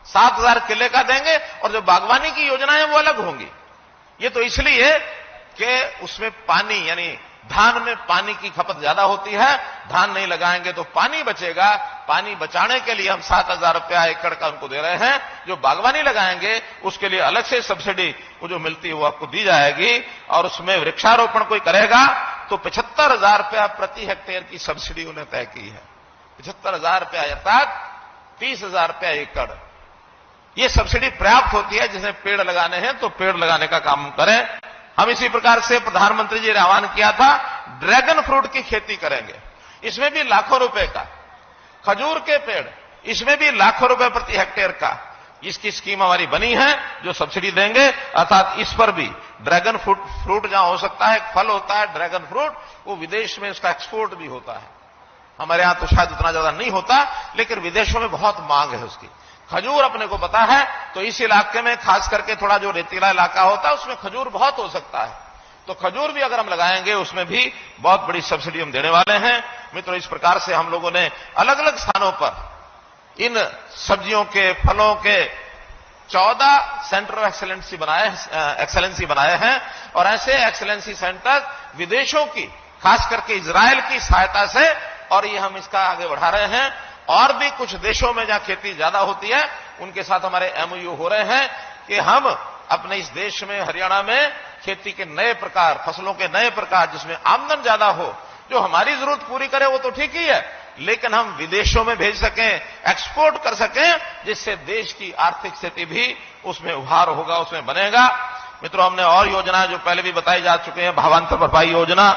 7,000 किले का देंगे। और जो बागवानी की योजनाएं वो अलग होंगी। ये तो इसलिए कि उसमें पानी यानी धान में पानी की खपत ज्यादा होती है, धान नहीं लगाएंगे तो पानी बचेगा। पानी बचाने के लिए हम 7,000 रुपया एकड़ का उनको दे रहे हैं। जो बागवानी लगाएंगे उसके लिए अलग से सब्सिडी वो जो मिलती है वो आपको दी जाएगी, और उसमें वृक्षारोपण कोई करेगा तो 75,000 रुपया प्रति हेक्टेयर की सब्सिडी उन्हें तय की है। 75,000 रुपया अर्थात 30,000 रुपया एकड़ ये सब्सिडी पर्याप्त होती है। जिसे पेड़ लगाने हैं तो पेड़ लगाने का काम करें। हम इसी प्रकार से प्रधानमंत्री जी ने आह्वान किया था, ड्रैगन फ्रूट की खेती करेंगे, इसमें भी लाखों रुपए का। खजूर के पेड़, इसमें भी लाखों रुपए प्रति हेक्टेयर का। इसकी स्कीम हमारी बनी है जो सब्सिडी देंगे, अर्थात इस पर भी ड्रैगन फ्रूट जहां हो सकता है, एक फल होता है ड्रैगन फ्रूट, वो विदेश में उसका एक्सपोर्ट भी होता है। हमारे यहां तो शायद उतना ज्यादा नहीं होता, लेकिन विदेशों में बहुत मांग है उसकी। खजूर अपने को पता है, तो इस इलाके में खास करके थोड़ा जो रेतीला इलाका होता है उसमें खजूर बहुत हो सकता है, तो खजूर भी अगर हम लगाएंगे उसमें भी बहुत बड़ी सब्सिडी हम देने वाले हैं। मित्रों, इस प्रकार से हम लोगों ने अलग अलग स्थानों पर इन सब्जियों के, फलों के 14 सेंटर ऑफ एक्सेलेंसी बनाए हैं, और ऐसे एक्सेलेंसी सेंटर विदेशों की, खास करके इजराइल की सहायता से, और ये हम इसका आगे बढ़ा रहे हैं। और भी कुछ देशों में जहां खेती ज्यादा होती है उनके साथ हमारे एमओयू हो रहे हैं कि हम अपने इस देश में, हरियाणा में खेती के नए प्रकार, फसलों के नए प्रकार जिसमें आमदन ज्यादा हो, जो हमारी जरूरत पूरी करे वो तो ठीक ही है, लेकिन हम विदेशों में भेज सकें, एक्सपोर्ट कर सकें, जिससे देश की आर्थिक स्थिति भी उसमें उभार होगा, उसमें बनेगा। मित्रों, हमने और योजना जो पहले भी बताई जा चुके हैं, भावांतर भरपाई योजना,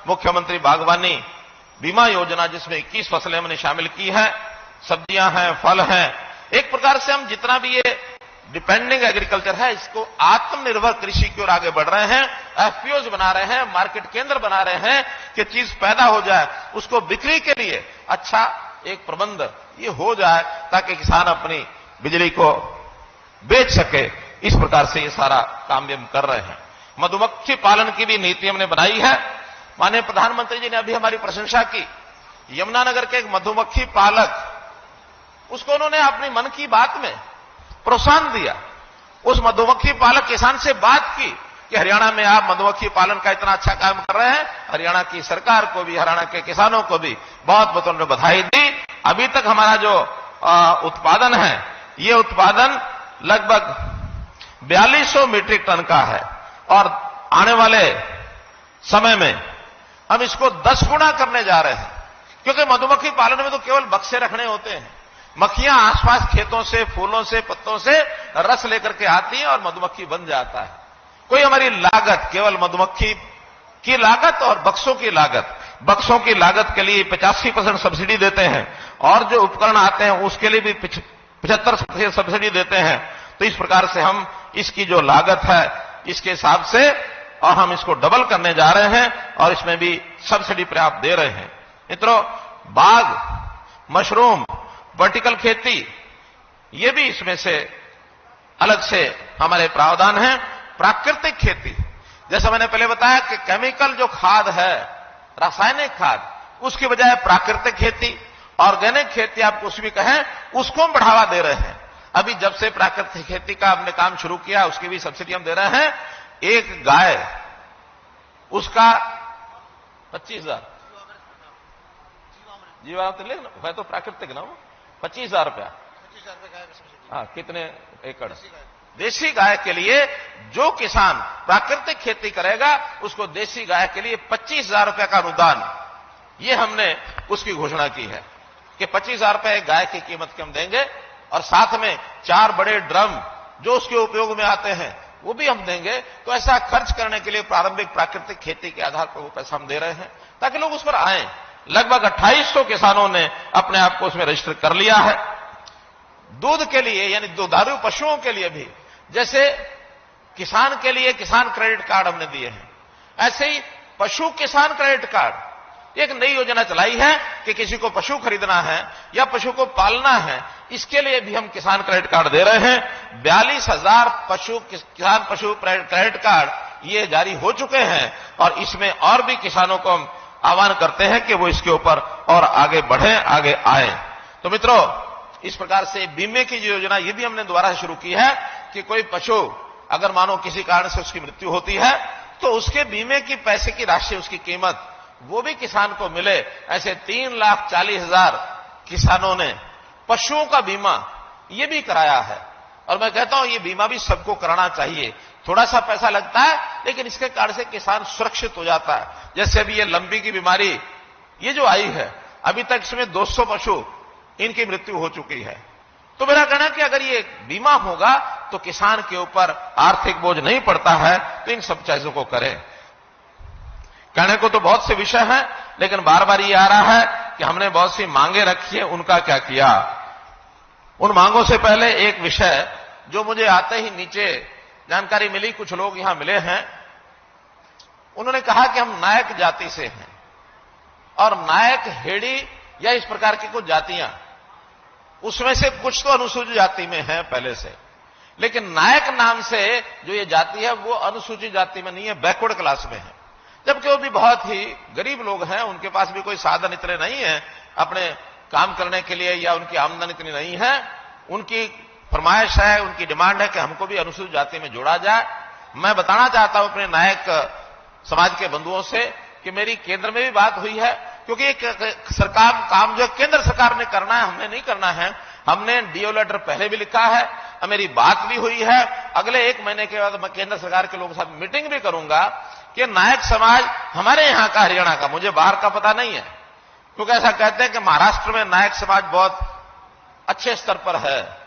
मुख्यमंत्री बागवानी बीमा योजना, जिसमें 21 फसलें हमने शामिल की हैं, सब्जियां हैं, फल हैं। एक प्रकार से हम जितना भी ये डिपेंडिंग एग्रीकल्चर है, इसको आत्मनिर्भर कृषि की ओर आगे बढ़ रहे हैं, एफपीओज बना रहे हैं, मार्केट केंद्र बना रहे हैं कि चीज पैदा हो जाए, उसको बिक्री के लिए अच्छा एक प्रबंध ये हो जाए, ताकि किसान अपनी बिजली को बेच सके। इस प्रकार से ये सारा काम भी हम कर रहे हैं। मधुमक्खी पालन की भी नीति हमने बनाई है। माननीय प्रधानमंत्री जी ने अभी हमारी प्रशंसा की। यमुनानगर के एक मधुमक्खी पालक, उसको उन्होंने अपनी मन की बात में प्रोत्साहन दिया। उस मधुमक्खी पालक किसान से बात की कि हरियाणा में आप मधुमक्खी पालन का इतना अच्छा काम कर रहे हैं। हरियाणा की सरकार को भी, हरियाणा के किसानों को भी बहुत बहुत उन्होंने बधाई दी। अभी तक हमारा जो उत्पादन है, ये उत्पादन लगभग 4200 मीट्रिक टन का है, और आने वाले समय में हम इसको 10 गुना करने जा रहे हैं, क्योंकि मधुमक्खी पालन में तो केवल बक्से रखने होते हैं। मक्खियां आसपास खेतों से, फूलों से, पत्तों से रस लेकर के आती हैं और मधुमक्खी बन जाता है। कोई हमारी लागत, केवल मधुमक्खी की लागत और बक्सों की लागत, बक्सों की लागत के लिए 85% सब्सिडी देते हैं, और जो उपकरण आते हैं उसके लिए भी 75% सब्सिडी देते हैं। तो इस प्रकार से हम इसकी जो लागत है, इसके हिसाब से, और हम इसको डबल करने जा रहे हैं, और इसमें भी सब्सिडी पर्याप्त दे रहे हैं। मित्रों, बाग, मशरूम, वर्टिकल खेती, ये भी इसमें से अलग से हमारे प्रावधान हैं। प्राकृतिक खेती, जैसा मैंने पहले बताया कि केमिकल जो खाद है, रासायनिक खाद, उसकी बजाय प्राकृतिक खेती, ऑर्गेनिक खेती आप कुछ भी कहें, उसको हम बढ़ावा दे रहे हैं। अभी जब से प्राकृतिक खेती का हमने काम शुरू किया, उसकी भी सब्सिडी हम दे रहे हैं। एक गाय, उसका 25,000 जीवामृत ले ना, तो प्राकृतिक ना हो, 25,000 रुपया। हाँ, कितने एकड़? देसी गाय के लिए जो किसान प्राकृतिक खेती करेगा, उसको देसी गाय के लिए 25,000 रुपया का अनुदान, ये हमने उसकी घोषणा की है कि 25,000 रुपये गाय की कीमत के हम देंगे, और साथ में 4 बड़े ड्रम जो उसके उपयोग में आते हैं वो भी हम देंगे। तो ऐसा खर्च करने के लिए प्रारंभिक प्राकृतिक खेती के आधार पर वो पैसा हम दे रहे हैं, ताकि लोग उस पर आए। लगभग 2800 किसानों ने अपने आप को उसमें रजिस्टर कर लिया है। दूध के लिए, यानी दुधारू पशुओं के लिए भी, जैसे किसान के लिए किसान क्रेडिट कार्ड हमने दिए हैं, ऐसे ही पशु किसान क्रेडिट कार्ड एक नई योजना चलाई है कि किसी को पशु खरीदना है या पशु को पालना है, इसके लिए भी हम किसान क्रेडिट कार्ड दे रहे हैं। 42,000 किसान पशु क्रेडिट कार्ड ये जारी हो चुके हैं, और इसमें और भी किसानों को हम आह्वान करते हैं कि वो इसके ऊपर और आगे बढ़ें, आगे आए। तो मित्रों, इस प्रकार से बीमे की जो योजना, ये भी हमने दोबारा शुरू की है कि कोई पशु अगर मानो किसी कारण से उसकी मृत्यु होती है, तो उसके बीमे की पैसे की राशि, उसकी कीमत, वो भी किसान को मिले। ऐसे 3,40,000 किसानों ने पशुओं का बीमा ये भी कराया है, और मैं कहता हूं ये बीमा भी सबको कराना चाहिए। थोड़ा सा पैसा लगता है, लेकिन इसके कारण से किसान सुरक्षित हो जाता है। जैसे अभी ये लंपी की बीमारी ये जो आई है, अभी तक इसमें 200 पशु इनकी मृत्यु हो चुकी है। तो मेरा कहना है कि अगर ये बीमा होगा तो किसान के ऊपर आर्थिक बोझ नहीं पड़ता है, तो इन सब चीजों को करें। कहने को तो बहुत से विषय हैं, लेकिन बार बार ये आ रहा है कि हमने बहुत सी मांगे रखी है, उनका क्या किया। उन मांगों से पहले एक विषय जो मुझे आते ही नीचे जानकारी मिली, कुछ लोग यहां मिले हैं, उन्होंने कहा कि हम नायक जाति से हैं और नायक, हेड़ी या इस प्रकार की कुछ जातियां, उसमें से कुछ तो अनुसूचित जाति में है पहले से, लेकिन नायक नाम से जो ये जाति है वो अनुसूचित जाति में नहीं है, बैकवर्ड क्लास में है। जबकि वो भी बहुत ही गरीब लोग हैं, उनके पास भी कोई साधन इतने नहीं है अपने काम करने के लिए, या उनकी आमदनी इतनी नहीं है। उनकी फरमाइश है, उनकी डिमांड है कि हमको भी अनुसूचित जाति में जोड़ा जाए। मैं बताना चाहता हूं अपने नायक समाज के बंधुओं से कि मेरी केंद्र में भी बात हुई है, क्योंकि एक सरकार काम जो केंद्र सरकार ने करना है, हमने नहीं करना है। हमने डीओ लेटर पहले भी लिखा है, मेरी बात भी हुई है। अगले 1 महीने के बाद मैं केंद्र सरकार के लोगों के साथ मीटिंग भी करूंगा कि नायक समाज हमारे यहां का, हरियाणा का, मुझे बाहर का पता नहीं है, क्योंकि ऐसा कहते हैं कि महाराष्ट्र में नायक समाज बहुत अच्छे स्तर पर है,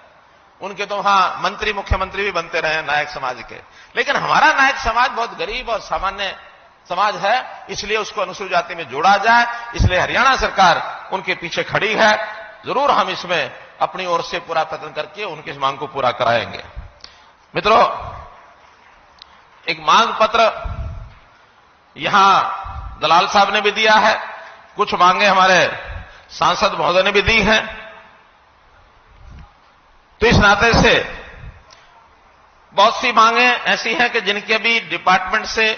उनके तो वहां मंत्री, मुख्यमंत्री भी बनते रहे नायक समाज के, लेकिन हमारा नायक समाज बहुत गरीब और सामान्य समाज है, इसलिए उसको अनुसूचित जाति में जोड़ा जाए। इसलिए हरियाणा सरकार उनके पीछे खड़ी है। जरूर हम इसमें अपनी ओर से पूरा प्रयत्न करके उनकी इस मांग को पूरा कराएंगे। मित्रों, एक मांग पत्र यहां दलाल साहब ने भी दिया है, कुछ मांगे हमारे सांसद महोदय ने भी दी हैं। तो इस नाते से बहुत सी मांगे ऐसी हैं कि जिनकी अभी डिपार्टमेंट से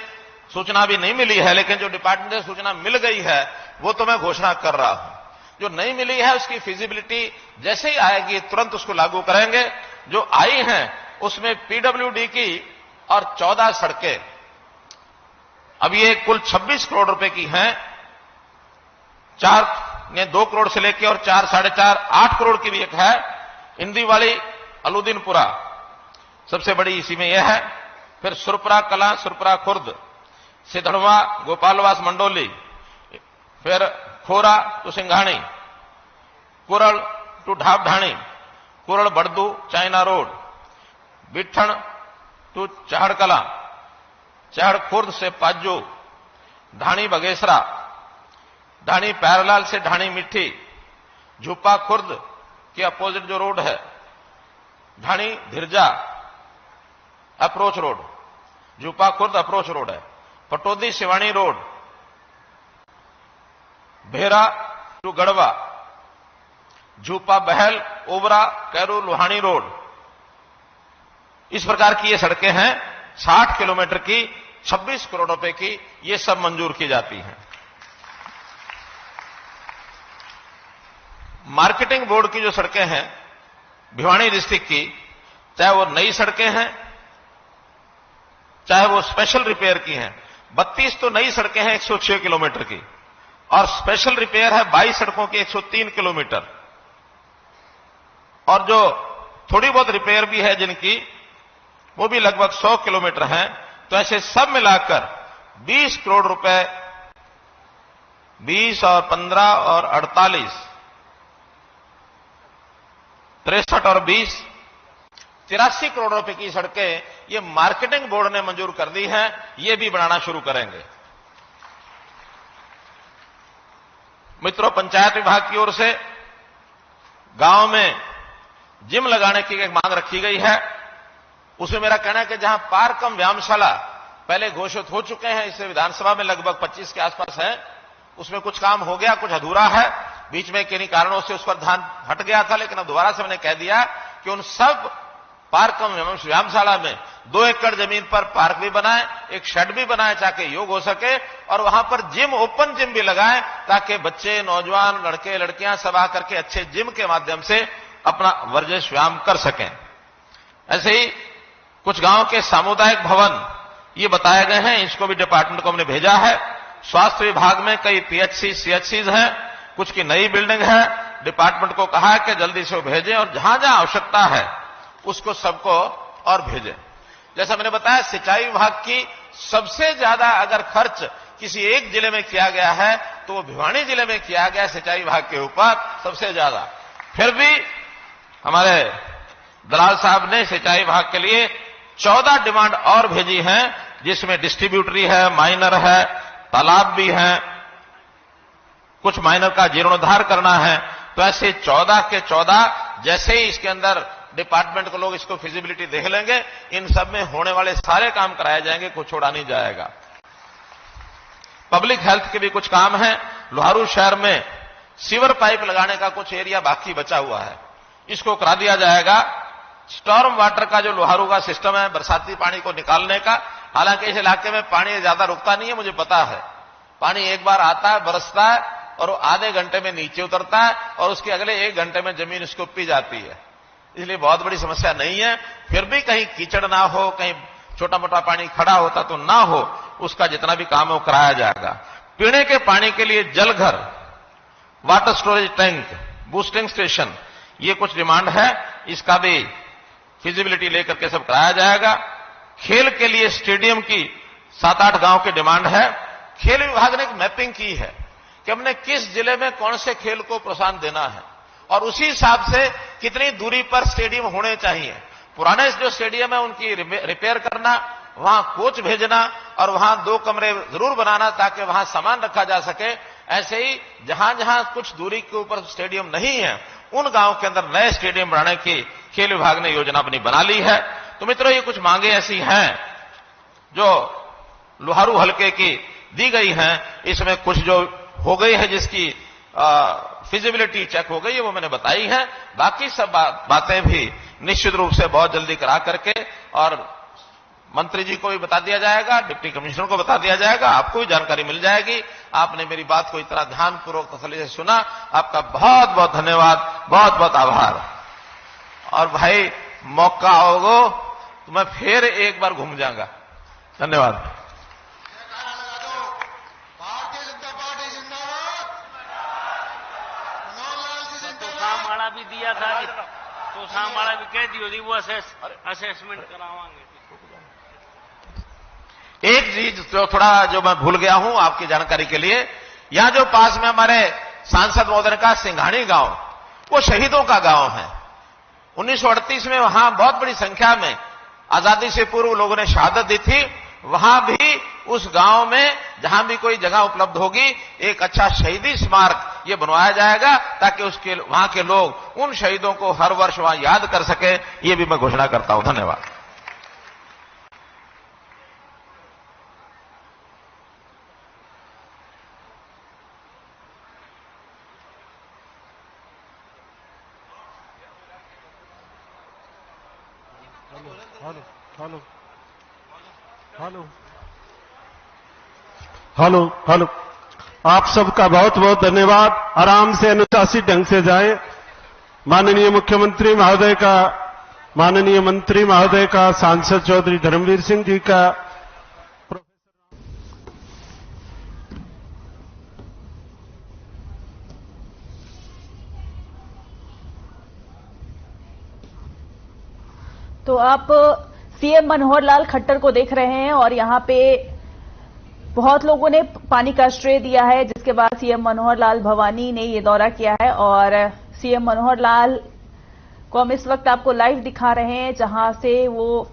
सूचना भी नहीं मिली है, लेकिन जो डिपार्टमेंट से सूचना मिल गई है वो तो मैं घोषणा कर रहा हूं। जो नहीं मिली है उसकी फिजिबिलिटी जैसे ही आएगी तुरंत उसको लागू करेंगे। जो आई हैं उसमें पीडब्ल्यूडी की और 14 सड़कें, अब ये कुल 26 करोड़ रुपए की हैं। 2 करोड़ से लेकर और 4, 4.5, 8 करोड़ की भी एक है। इंदी वाली अलुद्दीनपुरा सबसे बड़ी इसी में यह है। फिर सुरपुरा कला, सुरपुरा खुर्द, सिधड़वा, गोपालवास मंडोली, फिर Khora to Singhani, Kural to Dhabdhani, Kural Bardu China road, Bithan to Chaharkala, Chahar Khurd से पाजू, ढाणी बगेसरा, ढाणी पैरलाल से ढाणी मिट्टी, झुप्पा खुर्द के अपोजिट जो रोड है, Dhani Dhirja approach road, Jhuppa Khurd approach road है, Patodi Siwani road, Bhera to Garhwa, Jhupa Bahal, Obra, Kairu Lohani road. इस प्रकार की ये सड़कें हैं 60 किलोमीटर की, 26 करोड़ रुपए की, ये सब मंजूर की जाती हैं। मार्केटिंग बोर्ड की जो सड़कें हैं भिवानी डिस्ट्रिक्ट की, चाहे वो नई सड़कें हैं चाहे वो स्पेशल रिपेयर की हैं, 32 तो नई सड़कें हैं 106 किलोमीटर की, और स्पेशल रिपेयर है 22 सड़कों की 103 किलोमीटर, और जो थोड़ी बहुत रिपेयर भी है जिनकी, वो भी लगभग 100 किलोमीटर हैं। तो ऐसे सब मिलाकर 20 करोड़ रुपए, 20 और 15 और 48, 63 और 20, 83 करोड़ रुपए की सड़कें ये मार्केटिंग बोर्ड ने मंजूर कर दी हैं। ये भी बनाना शुरू करेंगे। मित्रों, पंचायत विभाग की ओर से गांव में जिम लगाने की एक मांग रखी गई है। उसमें मेरा कहना है कि जहां पार्क कम व्यायामशाला पहले घोषित हो चुके हैं, इससे विधानसभा में लगभग 25 के आसपास है, उसमें कुछ काम हो गया, कुछ अधूरा है, बीच में किन्हीं कारणों से उस पर ध्यान हट गया था, लेकिन अब दोबारा से मैंने कह दिया कि उन सब पार्क कम व्यायामशाला में 2 एकड़ जमीन पर पार्क भी बनाएं, एक शेड भी बनाएं ताकि योग हो सके, और वहां पर जिम, ओपन जिम भी लगाएं ताकि बच्चे, नौजवान, लड़के लड़कियां सब आकर के अच्छे जिम के माध्यम से अपना वर्जिश व्यायाम कर सकें। ऐसे ही कुछ गांव के सामुदायिक भवन ये बताए गए हैं, इसको भी डिपार्टमेंट को हमने भेजा है। स्वास्थ्य विभाग में कई पीएचसी, सीएचसीज हैं, कुछ की नई बिल्डिंग है। डिपार्टमेंट को कहा है कि जल्दी से वो भेजें और जहां जहां आवश्यकता है उसको सबको और भेजें। जैसा मैंने बताया, सिंचाई विभाग की सबसे ज्यादा अगर खर्च किसी एक जिले में किया गया है तो वो भिवानी जिले में किया गया, सिंचाई विभाग के ऊपर सबसे ज्यादा। फिर भी हमारे दलाल साहब ने सिंचाई विभाग के लिए 14 डिमांड और भेजी हैं, जिसमें डिस्ट्रीब्यूटरी है, माइनर है, तालाब भी है, कुछ माइनर का जीर्णोद्धार करना है। तो ऐसे 14 के 14 जैसे ही इसके अंदर डिपार्टमेंट के लोग इसको फिजिबिलिटी देख लेंगे, इन सब में होने वाले सारे काम कराए जाएंगे, कुछ छोड़ा नहीं जाएगा। पब्लिक हेल्थ के भी कुछ काम है। लोहारू शहर में सीवर पाइप लगाने का कुछ एरिया बाकी बचा हुआ है, इसको करा दिया जाएगा। स्टॉर्म वाटर का जो लोहारू का सिस्टम है, बरसाती पानी को निकालने का, हालांकि इस इलाके में पानी ज्यादा रुकता नहीं है, मुझे पता है। पानी एक बार आता है, बरसता है और आधे घंटे में नीचे उतरता है और उसके अगले 1 घंटे में जमीन उसको पी जाती है, इसलिए बहुत बड़ी समस्या नहीं है। फिर भी कहीं कीचड़ ना हो, कहीं छोटा मोटा पानी खड़ा होता तो ना हो, उसका जितना भी काम है वो कराया जाएगा। पीने के पानी के लिए जलघर, water storage tank, boosting station, ये कुछ डिमांड है, इसका भी फिजिबिलिटी लेकर के सब कराया जाएगा। खेल के लिए स्टेडियम की 7-8 गांव की डिमांड है। खेल विभाग ने एक मैपिंग की है कि हमने किस जिले में कौन से खेल को प्रोत्साहन देना है और उसी हिसाब से कितनी दूरी पर स्टेडियम होने चाहिए। पुराने जो स्टेडियम है उनकी रिपेयर करना, वहां कोच भेजना और वहां 2 कमरे जरूर बनाना ताकि वहां सामान रखा जा सके। ऐसे ही जहां जहां कुछ दूरी के ऊपर स्टेडियम नहीं है, उन गांव के अंदर नए स्टेडियम बनाने की खेल विभाग ने योजना अपनी बना ली है। तो मित्रों, ये कुछ मांगे ऐसी हैं जो लोहारू हलके की दी गई हैं। इसमें कुछ जो हो गई है, जिसकी फिजिबिलिटी चेक हो गई है, वो मैंने बताई है। बाकी सब बातें भी निश्चित रूप से बहुत जल्दी करा करके और मंत्री जी को भी बता दिया जाएगा, डिप्टी कमिश्नर को बता दिया जाएगा, आपको भी जानकारी मिल जाएगी। आपने मेरी बात को इतना ध्यानपूर्वक तसल्ली से सुना, आपका बहुत बहुत धन्यवाद, बहुत बहुत आभार। और भाई, मौका होगा तो मैं फिर एक बार घूम जाऊंगा। धन्यवाद। भारतीय जनता पार्टी जिंदाबाद। माड़ा भी दिया था, तो माड़ा भी कह दी होती, वो असेसमेंट करावांगे। एक चीज जो थोड़ा जो मैं भूल गया हूं आपकी जानकारी के लिए, यहां जो पास में हमारे सांसद महोदय का सिंघानी गांव, वो शहीदों का गांव है। 1938 में वहां बहुत बड़ी संख्या में आजादी से पूर्व लोगों ने शहादत दी थी। वहां भी उस गांव में जहां भी कोई जगह उपलब्ध होगी, एक अच्छा शहीदी स्मारक ये बनवाया जाएगा ताकि उसके वहां के लोग उन शहीदों को हर वर्ष वहां याद कर सके। ये भी मैं घोषणा करता हूं। धन्यवाद। हेलो। आप सबका बहुत बहुत धन्यवाद। आराम से अनुशासित ढंग से जाएं। माननीय मुख्यमंत्री महोदय का, माननीय मंत्री महोदय का, सांसद चौधरी धर्मवीर सिंह जी का, तो आप सीएम मनोहर लाल खट्टर को देख रहे हैं और यहां पे बहुत लोगों ने पानी का आश्रय दिया है, जिसके बाद सीएम मनोहर लाल भवानी ने ये दौरा किया है और सीएम मनोहर लाल को हम इस वक्त आपको लाइव दिखा रहे हैं, जहां से वो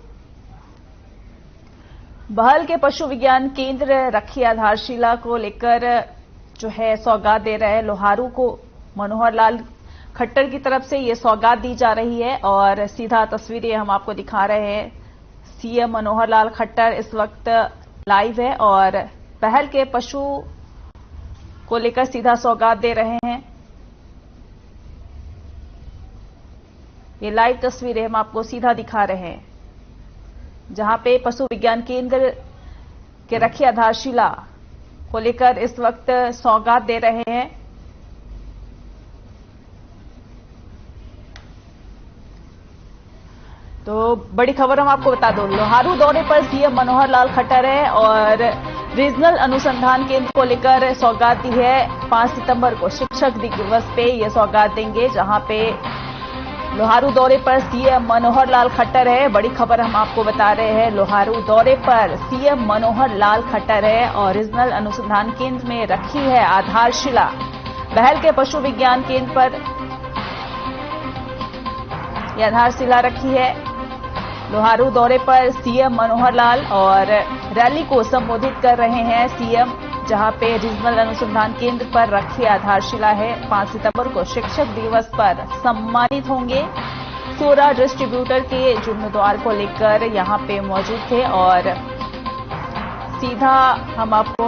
बहल के पशु विज्ञान केंद्र रखी आधारशिला को लेकर जो है सौगात दे रहे हैं। लोहारू को मनोहर लाल खट्टर की तरफ से ये सौगात दी जा रही है और सीधा तस्वीरें हम आपको दिखा रहे हैं। सीएम मनोहर लाल खट्टर इस वक्त लाइव है और पहल के पशु को लेकर सीधा सौगात दे रहे हैं। ये लाइव तस्वीरें हम आपको सीधा दिखा रहे हैं, जहां पे पशु विज्ञान केंद्र के रखी आधारशिला को लेकर इस वक्त सौगात दे रहे हैं। तो बड़ी खबर हम आपको बता दो, लोहारू दौरे पर सीएम मनोहर लाल खट्टर है और रीजनल अनुसंधान केंद्र को लेकर सौगात दी है। 5 सितंबर को शिक्षक दिवस पे ये सौगात देंगे, जहां पे लोहारू दौरे पर सीएम मनोहर लाल खट्टर है। बड़ी खबर हम आपको बता रहे हैं, लोहारू दौरे पर सीएम मनोहर लाल खट्टर है और रीजनल अनुसंधान केंद्र में रखी है आधारशिला। बहल के पशु विज्ञान केंद्र पर यह आधारशिला रखी है। लोहारू दौरे पर सीएम मनोहर लाल और रैली को संबोधित कर रहे हैं सीएम जहां पे रीजनल अनुसंधान केंद्र पर रखी आधारशिला है। 5 सितंबर को शिक्षक दिवस पर सम्मानित होंगे। 16 डिस्ट्रीब्यूटर के जीर्णोद्धार को लेकर यहां पे मौजूद थे और सीधा हम आपको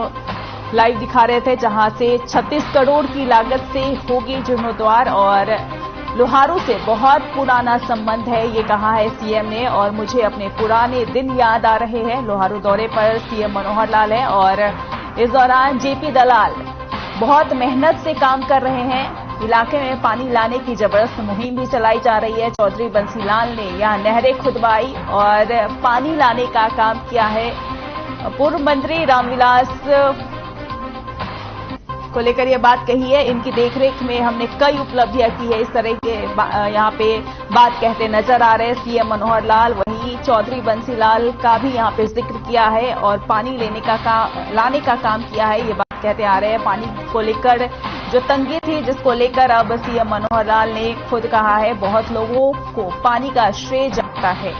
लाइव दिखा रहे थे जहां से 36 करोड़ की लागत से होगी जीर्णोद्धार और लोहारू से बहुत पुराना संबंध है, ये कहा है सीएम ने और मुझे अपने पुराने दिन याद आ रहे हैं। लोहारू दौरे पर सीएम मनोहर लाल है और इस दौरान जेपी दलाल बहुत मेहनत से काम कर रहे हैं। इलाके में पानी लाने की जबरदस्त मुहिम भी चलाई जा रही है। चौधरी बंसीलाल ने यहां नहरें खुदवाई और पानी लाने का काम किया है। पूर्व मंत्री रामविलास को लेकर यह बात कही है, इनकी देखरेख में हमने कई उपलब्धियां की है, इस तरह के यहां पे बात कहते नजर आ रहे हैं सीएम मनोहर लाल। वहीं चौधरी बंसीलाल का भी यहां पे जिक्र किया है और पानी लाने का काम किया है, ये बात कहते आ रहे हैं। पानी को लेकर जो तंगी थी जिसको लेकर अब सीएम मनोहर लाल ने खुद कहा है बहुत लोगों को पानी का श्रेय जाता है।